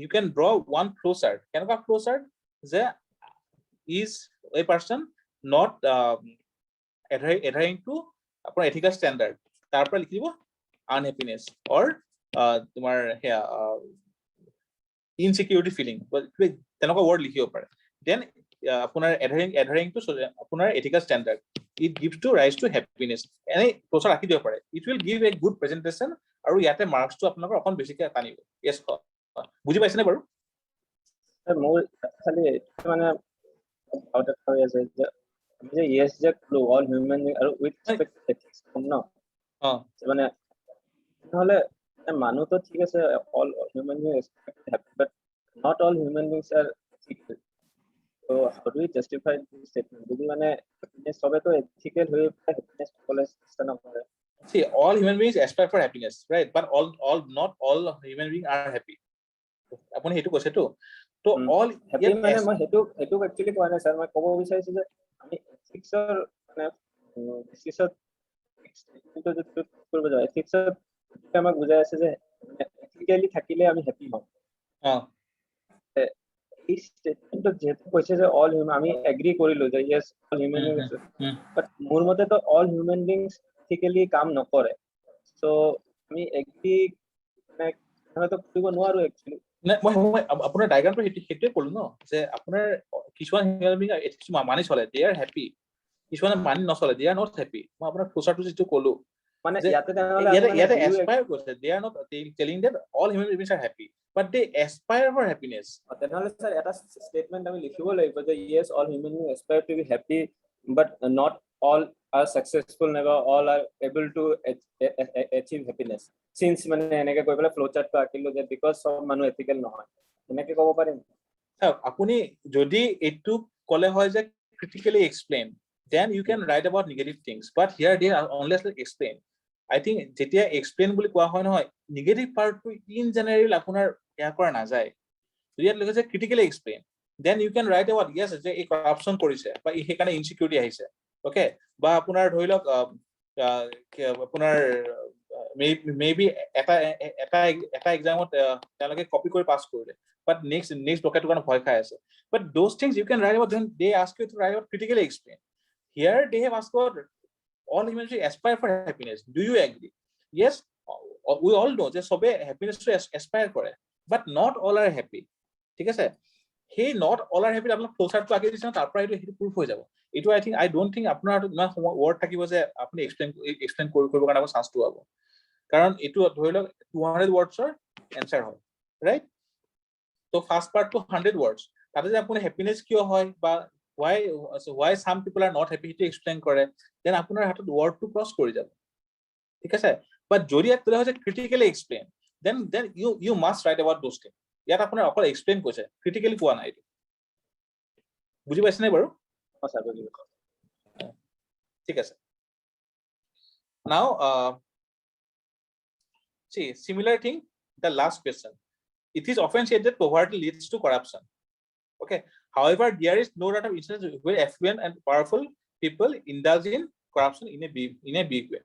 you can draw one flow chart, কেনেকুৱা flow chart যে is a person not adhering to আপোনাৰ ethical standard, তাৰ পৰা লিখিব unhappiness or তোমাৰ ইনসিকিউৰিটি ফিলিং, তেনেকুৱা ৱৰ্ড লিখিব পাৰে। দেন আপোনাৰ adhering to আপোনাৰ ethical standard, it gives to rise to happiness. এনে প্ৰশ্ন ৰাখি দিব পাৰে, it will give a good presentation আৰু ইয়াতে marks টো আপোনালোকৰ অকন বেছিকে টানিব। yes বুজি পাইছেনে বাৰু? মোৰ খালি মানে আউট অফ হৈ আছে যে আমি যে yes যে কলো all human being আৰু with respect ethics ন মানে নহলে মানুহ তো ঠিক আছে all human being expect happy but not all human beings are ethical. So how do we justify this statement? যদি মানে সবে তো ethical হয়ে happiness কলে চেষ্টা নকৰে। See, all human beings aspire for happiness, right? But not all human beings are happy. আপুনি সেইটো কৈছে তো all happy মানে মই সেইটো একচুয়ালি কোৱা নাই স্যাৰ, মই ক'ব বিচাৰিছো যে আমি ethicsৰ মানে বেচিছত statement যদি কৰিব যাওঁ ethicsৰ আমাক বুজাই আছে যে ethically থাকিলে আমি হ্যাপি হম। এই স্টেটমেন্টত যেহেতু কৈছে যে অল হিউম্যান, আমি এগ্রি কৰিলো যে ইয়েস অল হিউম্যান বিংস, বাট মোৰ মতে তো অল হিউম্যান বিংস ethically কাম নকৰে। সো আমি এগ্ৰি মানে তো কৰিব নোৱাৰো একচুয়ালি। মই আপোনাৰ ডায়াগ্ৰামটো সেইটোৱে ক'লো ন, যে আপোনাৰ কিছুমান হিউম্যান বিং এথিক্স মানি চলে, দে আৰ হ্যাপি, কিছুমানে মানি নচলে, দে আৰ নট হ্যাপি। মই আপোনাৰ ফ্লোচাৰটো যিটো ক'লো মানে ইয়াতে এস্পায়াৰ কৰিছে, they are not telling that all human beings are happy but they aspire for happiness. তেনেহলে স্যার এটা স্টেটমেন্ট আমি লিখিব লাগিব যে yes all human being aspire to be happy but not all are successful, never all are able to achieve happiness. Since মানে এনেকে কৈ পেলাই ফ্লো চাৰ্টটো আঁকিলো যে বিকজ সব মানুহ এথিকেল নহয়, এনেকে ক'ব পাৰিম। আপুনি যদি এইটো ক'লে হয় যে critically explain, then you can write about negative things, but here they are only explain. I think যেতিয়া explain বুলি কোৱা হয় নহয়, negative partটো in general আপোনাৰ ইয়াৰ কৰা নাযায়। যদি ইয়াত লিখে যে critically explain, then you can write about yes যে এই corruption কৰিছে বা সেইকাৰণে insecurity আহিছে, okay? বা আপোনাৰ ধৰি লওক আপোনাৰ মেবি এটা এক্সামত তেওঁলোকে কপি কৰি পাছ কৰিলে, but next বকেটৰ কাৰণে ভয় খাই আছে, but those things you can write about, then they ask you to write about critically explain. Here they have asked about all humans aspire for happiness. Do you agree? Yes, we all know যে সবে happiness to aspire কৰে, but not all are happy. ঠিক আছে, সেই not all are happy আপোনাক ফ্লোচাৰ্টটো আঁকি দিছে, তাৰ পৰা সেইটো প্ৰুফ হৈ যাব। এইটো I don't think আপোনাৰ ইমান ৱৰ্ড থাকিব যে আপুনি এক্সপ্লেইন কৰিব কাৰণে আপুনি চান্সটো পাব, কাৰণ এইটো ধৰি লওক 200 ৱৰ্ডছৰ এনসাৰ হয়, ৰাইট? তো ফাৰ্স্ট পাৰ্টটো 100 ৱৰ্ডছ, তাতে যে আপুনি হ্যাপিনেস কিয় হয় বা why some people are not happy to explain কৰে, দেন আপোনাৰ হাতত ৱৰ্ডটো ক্ৰস কৰি যাব, ঠিক আছে? বাট যদি ইয়াত তোলা হয় critically explain, then you must write about those things. ইয়াত আপোনাৰ অকল এক্সপ্লেইন কৈছে, ক্ৰিটিক্যালি কোৱা নাই। বুজি পাইছেনে বাৰু? ঠিক আছে। Now see, similar thing, the last question. It is often said that poverty leads to corruption, okay? However, there is no doubt of instances where affluent and powerful people indulge in corruption in a big way.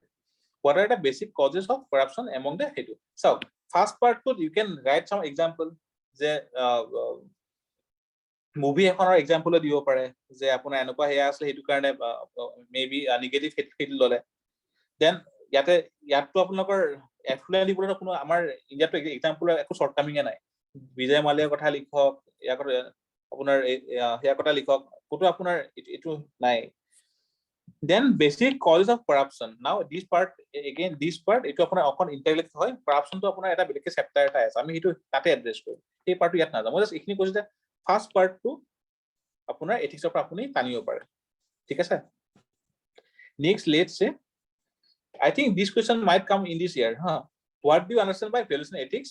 What are the basic causes of corruption among the head? So first part, you can write some example যে movie এখনৰ example দিব পাৰে যে আপোনাৰ এনেকুৱা হেয়া আছে, সেইটো কাৰণে মেবি নেগেটিভ হেড ললে। দেন ইয়াততো আপোনালোকৰ এফ্লুৱেণ্ট লিখিবলৈ কোনো আমাৰ ইণ্ডিয়াতো এক্সাম্পল একো শ্বৰ্ট কামিঙে নাই। বিজয় মালিয়াৰ কথা লিখক, আপোনাৰ সেয়া কথা লিখক, ক'তো আপোনাৰ এইটো নাই। Then basic causes of corruption. Now this part এইটো আপোনাৰ অকন ইন্টাৰলেক্ট হয়, corruption তো আপোনাৰ এটা বেলেগ চেপ্টাৰ এটা আছে, আমি সেইটো তাতে এড্ৰেছ কৰিম, সেই পাৰ্টটো ইয়াত নাযাওঁ। মই জাস্ট এইখিনি কৈছো যে ফাৰ্স্ট পাৰ্টটো আপোনাৰ এথিক্সৰ পৰা আপুনি টানিব পাৰে, ঠিক আছে? Next let's say I think this question might come in this year, what do you understand by values and ethics?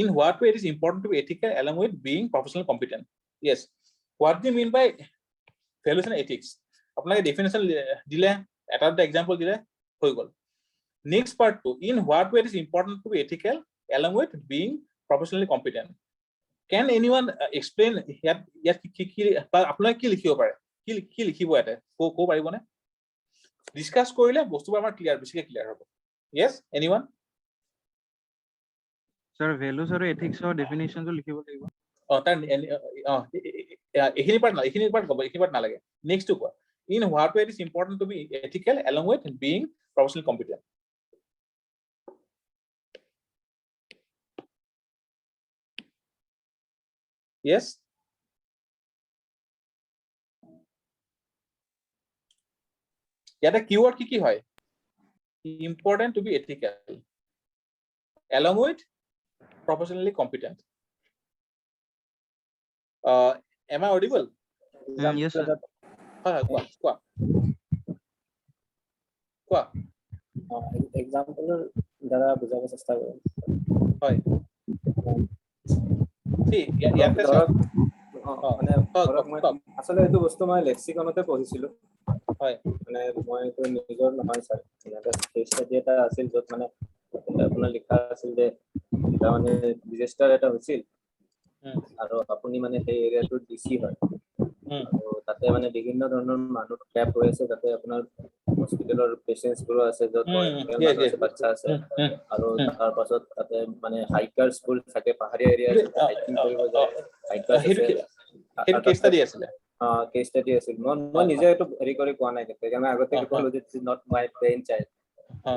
In what way it is important to be ethical along with being professionally competent? Yes, what do you mean by values and ethics? আপোনাকে definition দিলে, এটা example দিলে হৈ গল। Next part 2, in what way it is important to be ethical along with being professionally competent? Can anyone explain ইয়াত কি আপোনাক কি লিখিব পাৰে, কি লিখিব ইয়াতে ক'ব পাৰিবনে? ডিসকাস কৰিলে বস্তুবোৰ আমাৰ বেছিকৈ ক্লিয়াৰ হ'ব। Yes, anyone? স্যাৰ ভ্যালুস আৰু এথিক্সৰ ডেফিনেশনটো লিখিব লাগিব। এইখিনি পাৰ্ট ক'ব, এইখিনি পাৰ্ট নালাগে, নেক্সটটো কোৱা। In what way it is important to be ethical along with being professionally competent? Yes? ইয়াতে কিওয়ার্ড কি হয় important to be ethical along with professionally competent am I audible Yes, sir. হয় কোৱা এক্সাম্পলৰ দ্বাৰা বুজাব চেষ্টা কৰিম হয় ইয়াতে ধৰক মানে কওক, ধৰক মই কওক। আচলতে এইটো বস্তু মই লেক্সিকনতে পঢ়িছিলো হয় মানে মই এইটো নিজৰ নহয় ছাৰ কেছ ষ্টাডি এটা আছিল য'ত মানে আপোনাৰ লিখা আছিল যে এটা মানে ডিজাষ্টাৰ এটা হৈছিল আৰু আপুনি মানে সেই এৰিয়াটোৰ ডিচি হয় আৰু তাতে মানে বিভিন্ন ধৰণৰ মানুহ ট্ৰেপ হৈ আছে তাতে আপোনাৰ হস্পিটেলৰ পেচেণ্টছবোৰো আছে য'ত মানুহ আছে বাচ্চা আছে আৰু তাৰ পাছত তাতে মানে হাইকাৰ্ছবোৰ থাকে পাহাৰীয়া এৰিয়া আছে হাইকিং কৰিব যায় হাইকাৰ্ছ আছে সেইটো কেছ ষ্টাডি আছিলে কেছ ষ্টাডি আছিল মই নিজে এইটো হেৰি কৰি কোৱা নাই কেতিয়া মই আগতে ক'লো যে this is not my brain child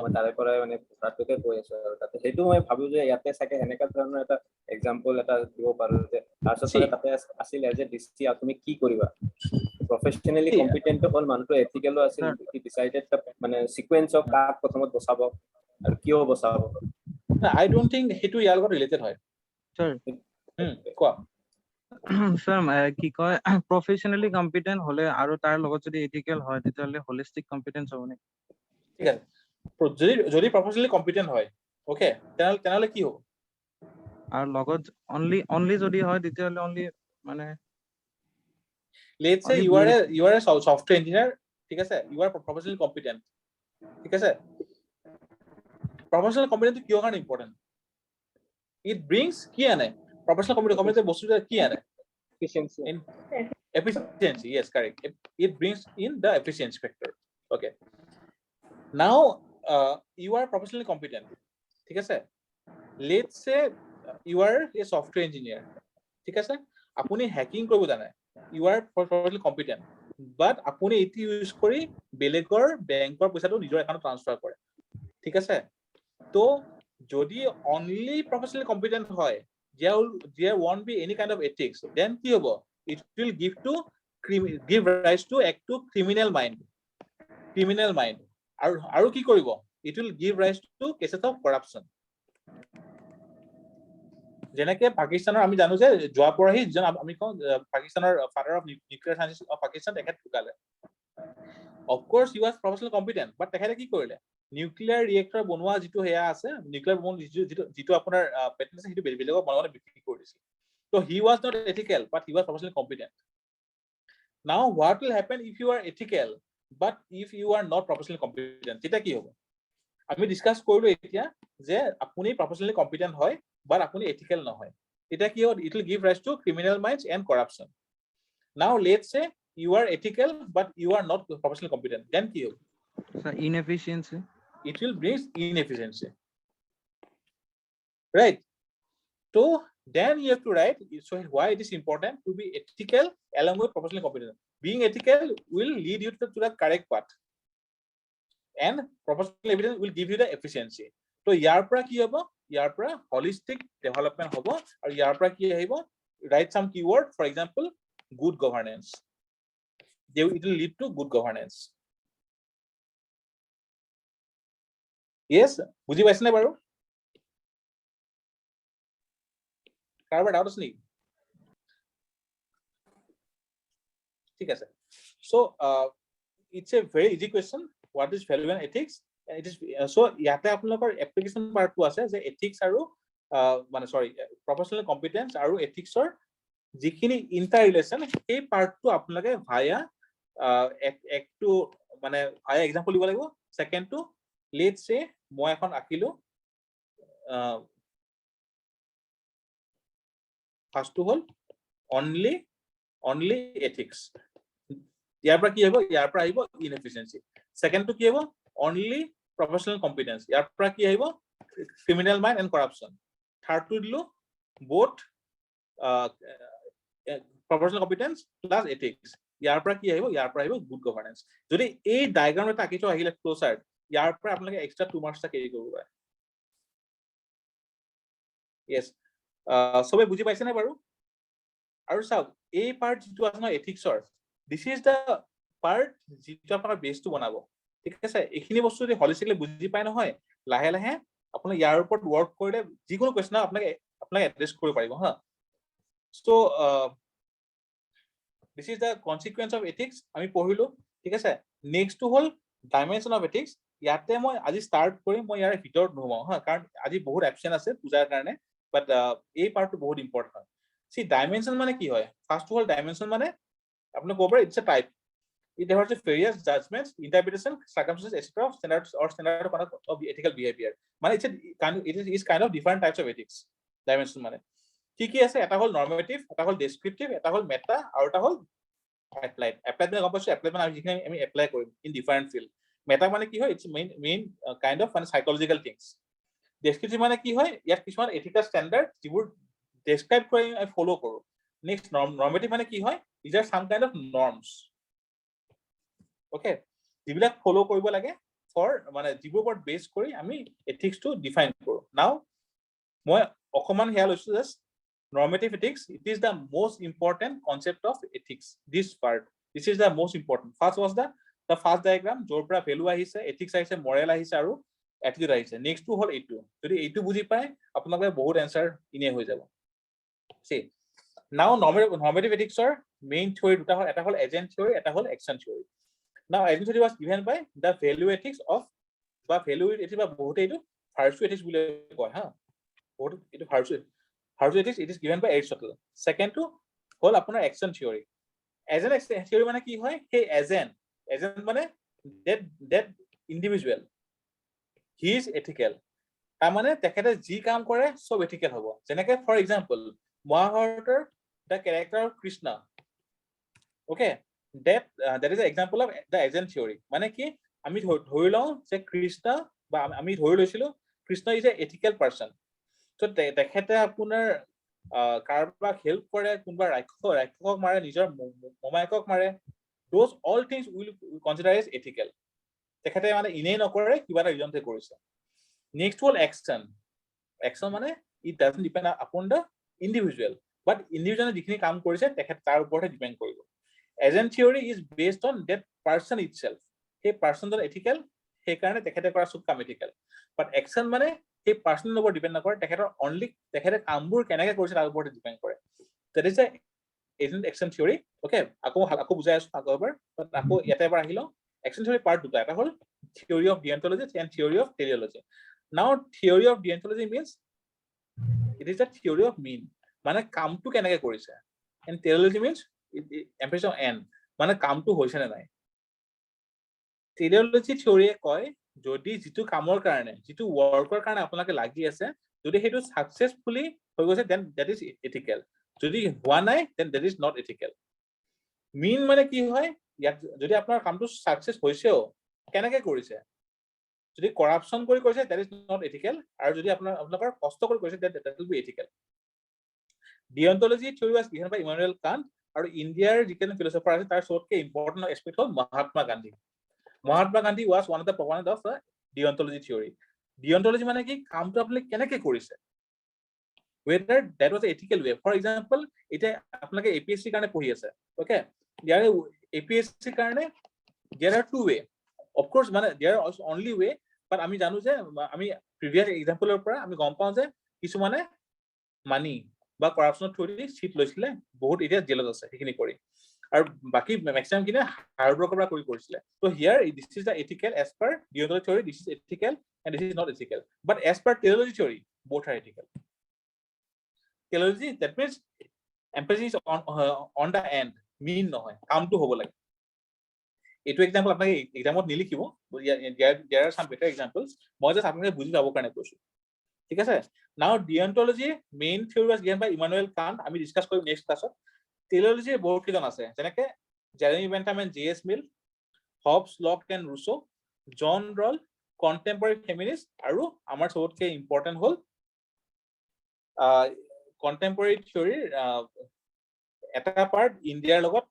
মই তাৰে পৰাই মানে তাতোকে কৈ আছো আৰু তাতে সেইটো মই ভাবো যে ইয়াতে চাগে এনেকুৱা ধৰণৰ এটা এক্সাম্পল এটা দিব পাৰো যে তাৰপিছত তাতে আছিল এজ এ ডিচি তুমি কি কৰিবা প্ৰফেশনেলি কম্পিটেন্ট হ'ল মানুহটো এথিকেলো আছিল কি ডিসাইডেড মানে সিকোয়েন্স অফ কাক প্ৰথমত বচাব আৰু কিয় বচাব আই ডোন্ট থিংক হেতু ইয়াৰ লগত ৰিলেটেড হয় Sir. কোৱা Sir, কি কয় professionally competent হলে আৰু তাৰ লগত যদি ethical হয় তেতিয়াহলে holistic competence হ'ব নেকি ঠিক আছে যদি প্ৰফেশনেলি কম্পিটেন্ট হয় ওকে তেনেহলে কি হ'ব আৰু লগত only যদি হয় তেতিয়াহলে only মানে let's say Only you are a software engineer ঠিক আছে you are professionally competent ঠিক আছে professional competence কিয় কাৰণে important it brings কি আনে professional competence বস্তুটা কি আনে efficiency yes correct it brings in the efficiency factor okay now you are professionally competent ঠিক আছে let's say you are a software engineer ঠিক আছে আপুনি হ্যাকিং কৰিব জানে you are professionally competent but আপুনি এটি ইউজ কৰি বেলেগৰ বেংকৰ পইচাটো নিজৰ একাউণ্টত ট্ৰান্সফাৰ কৰে ঠিক আছে তো যদি only professionally competent হয় there won't be any kind of ethics then কি হ'ব it will give rise to act to criminal mind আৰু কি কৰিব it will give rise to cases of corruption যেনেকে পাকিস্তানৰ আমি জানো যে যোৱা পৰহি যেন আমি কওঁ পাকিস্তানৰ father of nuclear science of Pakistan তেখেত ঢুকালে of course he was professionally competent but তেখেতে কি কৰিলে নিউক্লিয়াৰ ৰিয়েক্টৰ বনোৱা যিটো হেয়া আছে নিউক্লিয়াৰ বম যিটো আপোনাৰ পেটেন্ট আছে সেইটো বেলেগক বনাবলৈ বিক্ৰী কৰি দিছিল so he was not ethical but he was professionally competent now what will happen if you are ethical but if you are not professionally competent তেতিয়া কি হ'ব আমি ডিসকাস কৰিলো এতিয়া যে আপুনি professionally competent হয় but আপুনি ethical নহয় এটা কি হয় it will give rise to criminal minds and corruption now let's say you are ethical but you are not professionally competent then কি হ'ব inefficiency it will bring inefficiency right so then you have to write so why it is important to be ethical along with professionally competent being ethical will lead you to the correct path and professional evidence will give you the efficiency তো ইয়াৰ পৰা কি হ'ব ইয়াৰ পৰা holistic development হ'ব আৰু ইয়াৰ পৰা কি আহিব write some keyword for example good governance it will lead to good governance yes বুজি পাইছনে বাৰু কাৰোবাৰ ডাউট আছে নেকি ঠিক আছে so it's a very easy question what is value and ethics it is so ইয়াতে আপোনালোকৰ এপ্লিকেশন পাৰ্টটো আছে যে ethics আৰু মানে সৰি professional competence আৰু ethicsৰ যিখিনি ইন্টাৰ ৰিলেশন এই পাৰ্টটো আপোনালোকে ভায়া একটো মানে ভায়া এক্সাম্পল দিব লাগিব সেকেন্ড টু let's say মই এখন আকিলো ফার্স্ট টু হল only ethics ইয়াৰ পৰা কি হ'ব ইয়াৰ পৰা আহিব inefficiency সেকেন্ড টু কি হ'ব only professional competence ইয়াৰ পৰা কি আহিব criminal mind and corruption third to দিলো both professional competence plus ethics ইয়াৰ পৰা কি আহিব ইয়াৰ পৰা আহিব good governance যদি এই ডায়াগ্ৰাম এটা আকিটো আহিলে ফ্লো চাৰ্ট ইয়াৰ পৰা আপোনালোকে এক্সট্ৰা 2 মাৰ্কস টা কেৰি কৰিব পাৰে yes সবে বুজি পাইছে নে বাৰু আৰু চাওক এই পাৰ্ট যিটো আছে ন এথিক্সৰ দিস ইজ দা পাৰ্ট যিটো আপোনাৰ বেসটো বনাব ঠিক আছে এইখিনি বস্তু যদি হলিষ্টিকলি বুজি পায় নহয় লাহে লাহে আপুনি ইয়াৰ ওপৰত ৱৰ্ক কৰিলে যিকোনো কোৱেশ্চন আপোনাক এড্ৰেছ কৰিব পাৰিব হা so this is the consequence of ethics আমি পঢ়িলো ঠিক আছে নেক্সট টু হল ডাইমেনশন অফ এথিক্স ইয়াতে মই আজি স্টাৰ্ট কৰিম মই ইয়াৰ ভিতৰত নোমাও হা কাৰণ আজি বহুত অপচন আছে বুজাৰ কাৰণে বাট এই পাৰ্টটো বহুত ইম্পৰ্টেন্ট হয় সি ডাইমেনশন মানে কি হয় ফাৰ্স্ট অফ অল ডাইমেনশন মানে আপুনি ক'ব পাৰে it's a type it has various judgments interpretation circumstances etc standards or standard of ethical behavior মানে it is kind of different types of ethics dimension মানে কি আছে এটা হল নরমেটিভ এটা হল ডেসক্রিপটিভ এটা হল মেটা আৰু এটা হল অ্যাপ্লাইড মানে গম পাইছো অ্যাপ্লাইড মানে আমি এপ্লাই কৰিম ইন ডিফারেন্ট ফিল্ড মেটা মানে কি হয় ইটস মেইন কাইন্ড অফ মানে সাইকোলজিক্যাল থিংস ডেসক্রিপটিভ মানে কি হয় ইয়াত কিছুমান এথিক্যাল স্ট্যান্ডার্ড যিবোৰ ডেসক্ৰাইব কৰি আমি ফলো কৰো নেক্সট নরমেটিভ মানে কি হয় these are some kind of norms okay যিবিলাক ফলো কৰিব লাগে ফৰ মানে যিবোৰ ওপৰত বেস কৰি আমি এথিক্স টু ডিফাইন কৰো নাও মই অকমান হেয়া লৈছো just normative ethics it is the most important concept of ethics this is the most important first was the first diagram jor pra value ahise ethics ahise moral ahise aru attitude ahise next to hol etu jodi etu buji pai apunaloke bahut answer ine hoi jabo see now normative ethics or main theory duta hol eta hol agent theory eta hol action theory now agent theory was given by the value ethics of ba value ethics ba bahut etu virtue ethics bole koy ha bahut etu virtue ethics it is given by Aristotle second to hol apunar action theory agent theory মানে কি হয় হে agent মানে that individual he is ethical ta মানে তেখেতে যি কাম কৰে সব ethical হ'ব যেনেকে for example মহাভাৰতৰ the character of Krishna okay that is an example of the agent theory মানে কি আমি ধৰি লওঁ যে কৃষ্ণ বা আমি ধৰি লৈছিলো Krishna is a ethical person so তেখেতে আপোনাৰ কাৰোবাক হেল্প কৰে কোনবা ৰাক্ষসক মাৰে নিজৰ মমায়কক মাৰে those all things will consider as ethical তেখেতে মানে ইনেই নকৰে কিবা এটা ৰিজনতে কৰিছে next হ'ল action মানে it doesn't depend upon the individual but individual যিখিনি কাম কৰিছে তেখেত তাৰ ওপৰতে ডিপেন্ড কৰিব agent theory is based on that person itself সেই পাৰ্সনজন ethical সেই কাৰণে তেখেতে কৰা সব কাম ethical but action মানে সেই পাৰ্সনৰ ওপৰত ডিপেন্ড নকৰে তেখেতৰ অনলি তেখেতে কামবোৰ কেনেকৈ কৰিছে তাৰ ওপৰত ডিপেন্ড কৰে that is a agent action theory okay আকৌ বুজাই আছো আগৰবাৰ আকৌ ইয়াতে এবাৰ আহিলো action theory part দুটা এটা হল theory of deontology and theory of teleology now theory of deontology means it is the theory of mean মানে কামটো কেনেকৈ কৰিছে and teleology means emphasis on end মানে কামটো হৈছে নে নাই teleology theory কয় যদি যিটো কামৰ কাৰণে যিটো ওয়াৰ্কৰ কাৰণে আপোনাক লাগি আছে যদি হেতু সাকসেসফুলি হৈ গৈছে then that is ethical যদি হোৱা নাই then that is not ethical mean মানে কি হয় ইয়াত যদি আপোনাৰ কামটো সাকসেস হৈছেও কেনেকৈ কৰিছে যদি কৰাপশন কৰি কৰিছে that is not ethical আৰু যদি আপোনালোকৰ কষ্ট কৰি কৰিছে that will be ethical deontology theory was given by Immanuel Kant আৰু ইণ্ডিয়াৰ যিকেন ফিলোসফাৰ আছে তাৰ সবতকে ইম্পৰ্টেন্ট এসপেক্ট হ'ল Mahatma Gandhi was one of the proponent of deontology theory deontology মানে কি কামটো আপুনি কেনেকৈ কৰিছে whether that was an ethical way for example এটা আপোনালোকে APSC কাৰণে পঢ়ি আছে okay there APSC কাৰণে there are two way of course মানে there are also only way but আমি জানো যে আমি previous exampleৰ পৰা আমি গম পাওঁ যে কিছু মানে মানি বা কৰাপশনৰ থ্ৰুদি সিট লৈছিলে বহুত এতিয়া জেলত আছে সেইখিনি কৰি আৰু বাকি ম্যাক্সিমাম কিনে হাৰ্ড ৱৰ্কৰ পৰা কৰিছিলে so here this is the ethical as per deontology theory this is ethical and this is not ethical but as per teleology theory both are ethical teleology that means emphasis on the end mean নহয় কামটো হ'ব লাগে এটো example আপোনাক এক্সামত নিলিখিব there are some better examples মই just আপোনাক বুজি পাবৰ কাৰণে কৈছো ঠিক আছে now deontology main theory was given by Immanuel Kant আমি ডিসকাস কৰিম নেক্সট ক্লাছত teleology বহুত কিজন আছে যেনেকে Jeremy Bentham and J.S. Mill Hobbes Locke and Rousseau John Rawls contemporary feminist আৰু আমাৰ সবতকে ইম্পৰ্টেন্ট হ'ল contemporary theory এটা পাৰ্ট ইণ্ডিয়াৰ লগত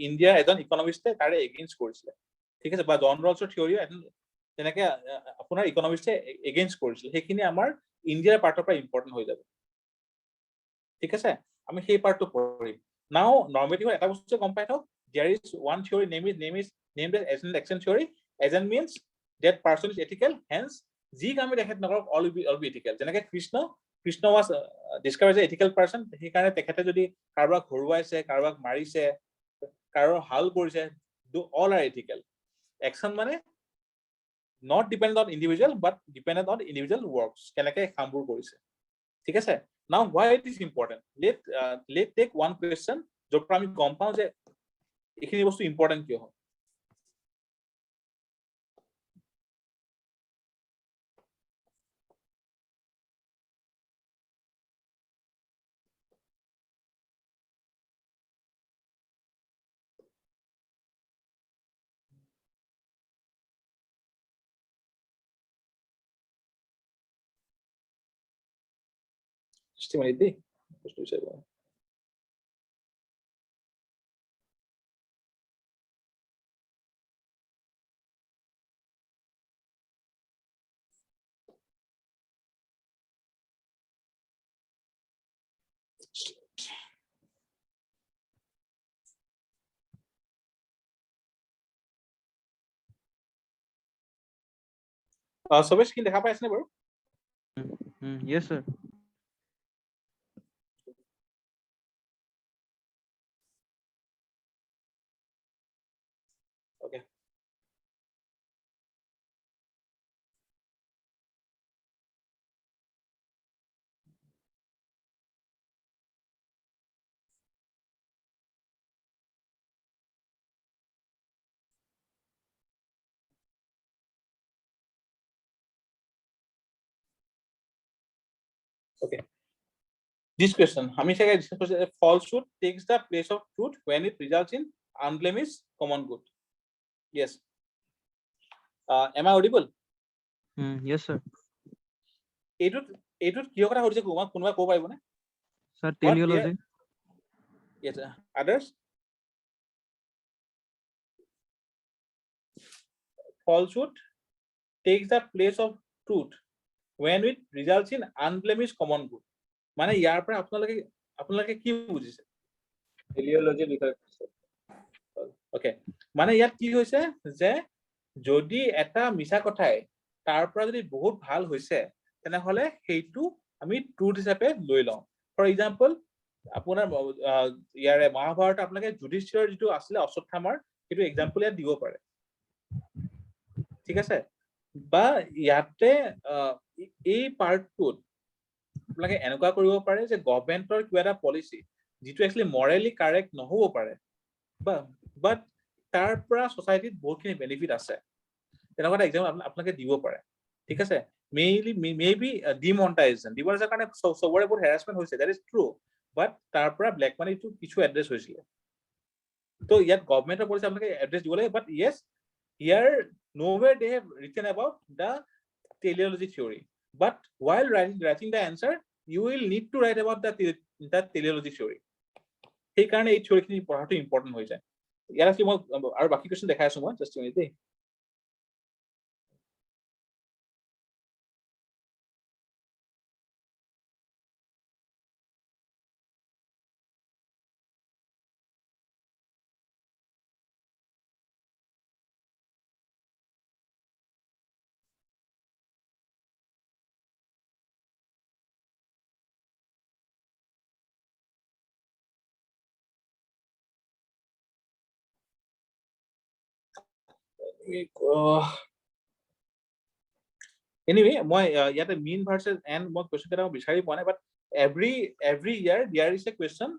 ইণ্ডিয়া এজন ইকোনমিস্টে তাৰে এগেইনষ্ট কৰিছিলে ঠিক আছে বা জন ৰলছৰ থিওৰি তেনেকে আপোনাৰ ইকোনমিস্টে এগেইনষ্ট কৰিছিল সেইখিনি আমাৰ ইণ্ডিয়াৰ পাৰ্টৰ পৰা ইম্পৰ্টেন্ট হৈ যাব ঠিক আছে আমি সেই পাৰ্টটো পঢ়িম নাও নৰমেটিভ এটা বস্তু গম পাই থাকক there is one theory named as agent action theory Agent means that person is ethical, hence যি কামে তেখেত নকৰক all will be ethical. যেনেকে Krishna was described as an ethical person, সেইকাৰণে তেখেতে যদি কাৰোবাক হৰুৱাইছে, কাৰোবাক মাৰিছে, কাৰোবাৰ হাল কৰিছে, all are ethical. Action মানে not dependent on individual but dependent on individual works. কেনেকে কামবোৰ কৰিছে, ঠিক আছে? Now why it is important? Let take one question য'ৰ পৰা আমি গম পাওঁ যে এইখিনি বস্তু ইম্পৰ্টেণ্ট কিয় হয়। Just a minute, just to say one. সবে স্ক্ৰীন দেখা পাই আছে নে বাৰু? Yes sir. Okay. Okay. This question, Hamisha discussed falsehood takes the place of truth when it results in unblemished common good. Yes. Am I audible? Yes sir. এইটোত কিয় কথা সুধিছে কোনোবা ক'ব পাৰিবনে? Sir, teleology. Yes, others? Falsehood takes the place of truth when it results in unblemished common good. মানে ইয়াৰ পৰা আপোনালোকে কি বুজিছে? টেলিঅলজি বিষয় ওকে, মানে ইয়াত কি হৈছে যে যদি এটা মিছা কথাই তাৰ পৰা যদি বহুত ভাল হৈছে তেনেহলে সেইটো আমি ট্ৰুথ হিচাপে লৈ লওঁ। ফৰ এক্সাম্পল আপোনাৰ ইয়াৰে মহাভাৰত আপোনালোকে যুধিষ্ঠিৰৰ যিটো আছিলে অশ্বত্থামাৰ সেইটো এক্সাম্পল ইয়াত দিব পাৰে, ঠিক আছে? বা ইয়াতে এই পাৰ্টটোত আপোনালোকে এনেকুৱা কৰিব পাৰে যে গভৰ্ণমেণ্টৰ কিবা এটা পলিচি যিটো একচুৱেলি মৰেলি কাৰেক্ট নহ'ব পাৰে বাট তাৰ পৰা ছচাইটিত বহুতখিনি বেনিফিট আছে, তেনেকুৱা এটা এক্সাম্পল আপোনালোকে দিব পাৰে, ঠিক আছে? মেবি ডিমনিটাইজেশ্যন কাৰণে চবৰে বহুত হেৰাছমেণ্ট হৈছে, দ্যাট ইজ ট্ৰু, বাট তাৰ পৰা ব্লেক মানিটো কিছু এড্ৰেছ হৈছিলে। তো ইয়াত গভৰ্ণমেণ্টৰ পলিচি আপোনালোকে এড্ৰেছ দিব লাগে, বাট য়েছ হিয়াৰ nowhere they have written about the teleology theory, but while writing the answer you will need to write about the teleology theory. সেই কাৰণে এই থিওৰিখিনি পঢ়াটো ইম্পৰ্টেণ্ট হৈ যায়। ইয়াৰ আছে মই আৰু বাকি কোৱেশ্চন দেখাই আছো মই জাষ্ট মিনিট দেই। Anyway, মই ইয়াতে mean versus and মই কোৱেশ্চন কেইটা বিচাৰি পোৱা নাই, বাট every year there is a question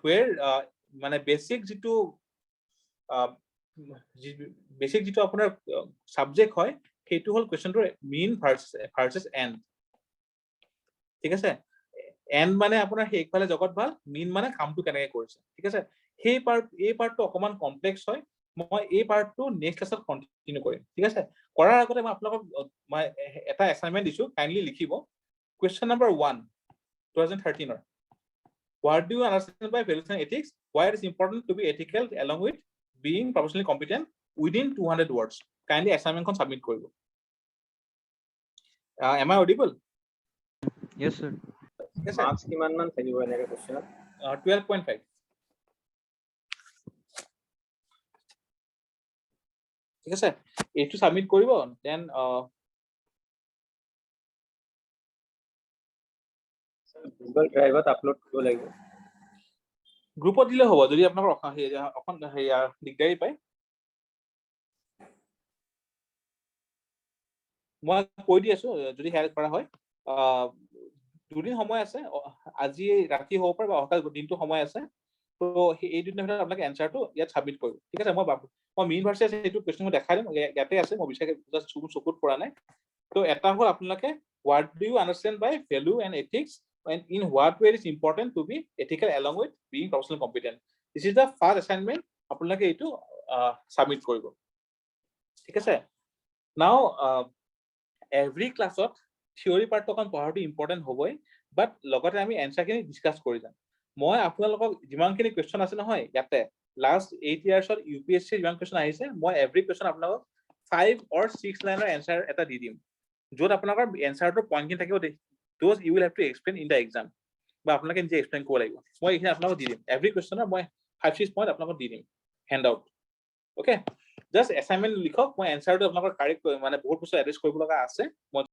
where মানে বেসিক যিটো আপোনাৰ সাবজেক্ট হয় সেইটো হল কোৱেশ্চনটোৰ mean versus end, ঠিক আছে? end মানে আপোনাৰ সেইফালে জগত ভাল, mean মানে কামটো কেনেকৈ কৰিছে, ঠিক আছে? এই পাৰ্টটো অকমান কমপ্লেক্স হয়, মই এই পাৰ্টটো নেক্সট ক্লাছত কন্টিনিউ কৰিম, ঠিক আছে? কৰাৰ আগতে মই আপোনালোকক এটা এছাইনমেন্ট দিছো, কাইন্ডলি লিখিব। কুৱেশ্চন নম্বৰ 1 2013 ৰ what do you understand by values and ethics, why it is important to be ethical along with being professionally competent within 200 words. Kindly assignment kon submit koribo. Am I audible? Yes sir. Yes, marks কিমান মান থাকিব এনেকে কোৱেশ্চনত? 12.5. ঠিক আছে? এইটো submit কৰিব then Google ড্ৰাইভত upload কৰিব লাগিব গ্ৰুপত দিলে হ'ব যদি আপোনালোকৰ অকণ দিগদাৰী পায় মই কৈ দি আছো যদি হেল্প কৰা হয় দুদিন সময় আছে আজি ৰাতি হ'ব পাৰে বা অহা দিনটো সময় আছে তো এই দুদিনৰ ভিতৰত আপোনালোকে এনচাৰটো ইয়াত সাবমিট কৰিব ঠিক আছে মই মেইন ভাৰ্চে আছে সেইটো কুৱেশ্যন মই দেখাই দিম ইয়াতে আছে মই বিচাৰি জাষ্ট চকুত পৰা নাই তো এটা হ'ল আপোনালোকে what do you understand by value and ethics and in what way it is important to be ethical along with being professionally competent this is the first assignment আপোনালোকে এইটো সাবমিট কৰিব ঠিক আছে now every classত থিওৰি পাৰ্টটো অকণ পঢ়াটো important হ'বই বাট লগতে আমি এনচাৰখিনি ডিছকাছ কৰি যাম মই আপোনালোকক যিমানখিনি কুৱেশ্যন আছে নহয় ইয়াতে লাষ্ট 8 ইয়াৰ্ছত ইউপিএছচি যিমান কুৱেশ্যন আহিছে মই এভৰি কুৱেশ্যন আপোনালোকক 5 or 6 লাইনৰ এনচাৰ এটা দি দিম য'ত আপোনালোকৰ এনচাৰটোৰ পইণ্টখিনি থাকিব those you will have to explain in the exam বা আপোনালোকে নিজে এক্সপ্লেইন কৰিব লাগিব মই এইখিনি আপোনালোকক দি দিম এভৰি কুৱেশ্যনৰ মই 5-6 পইণ্ট আপোনালোকক দি দিম hand out okay just assignment লিখক মই এনচাৰটো আপোনালোকৰ কাৰেক্ট মানে বহুত বস্তু এড্ৰেছ কৰিব লগা আছে মই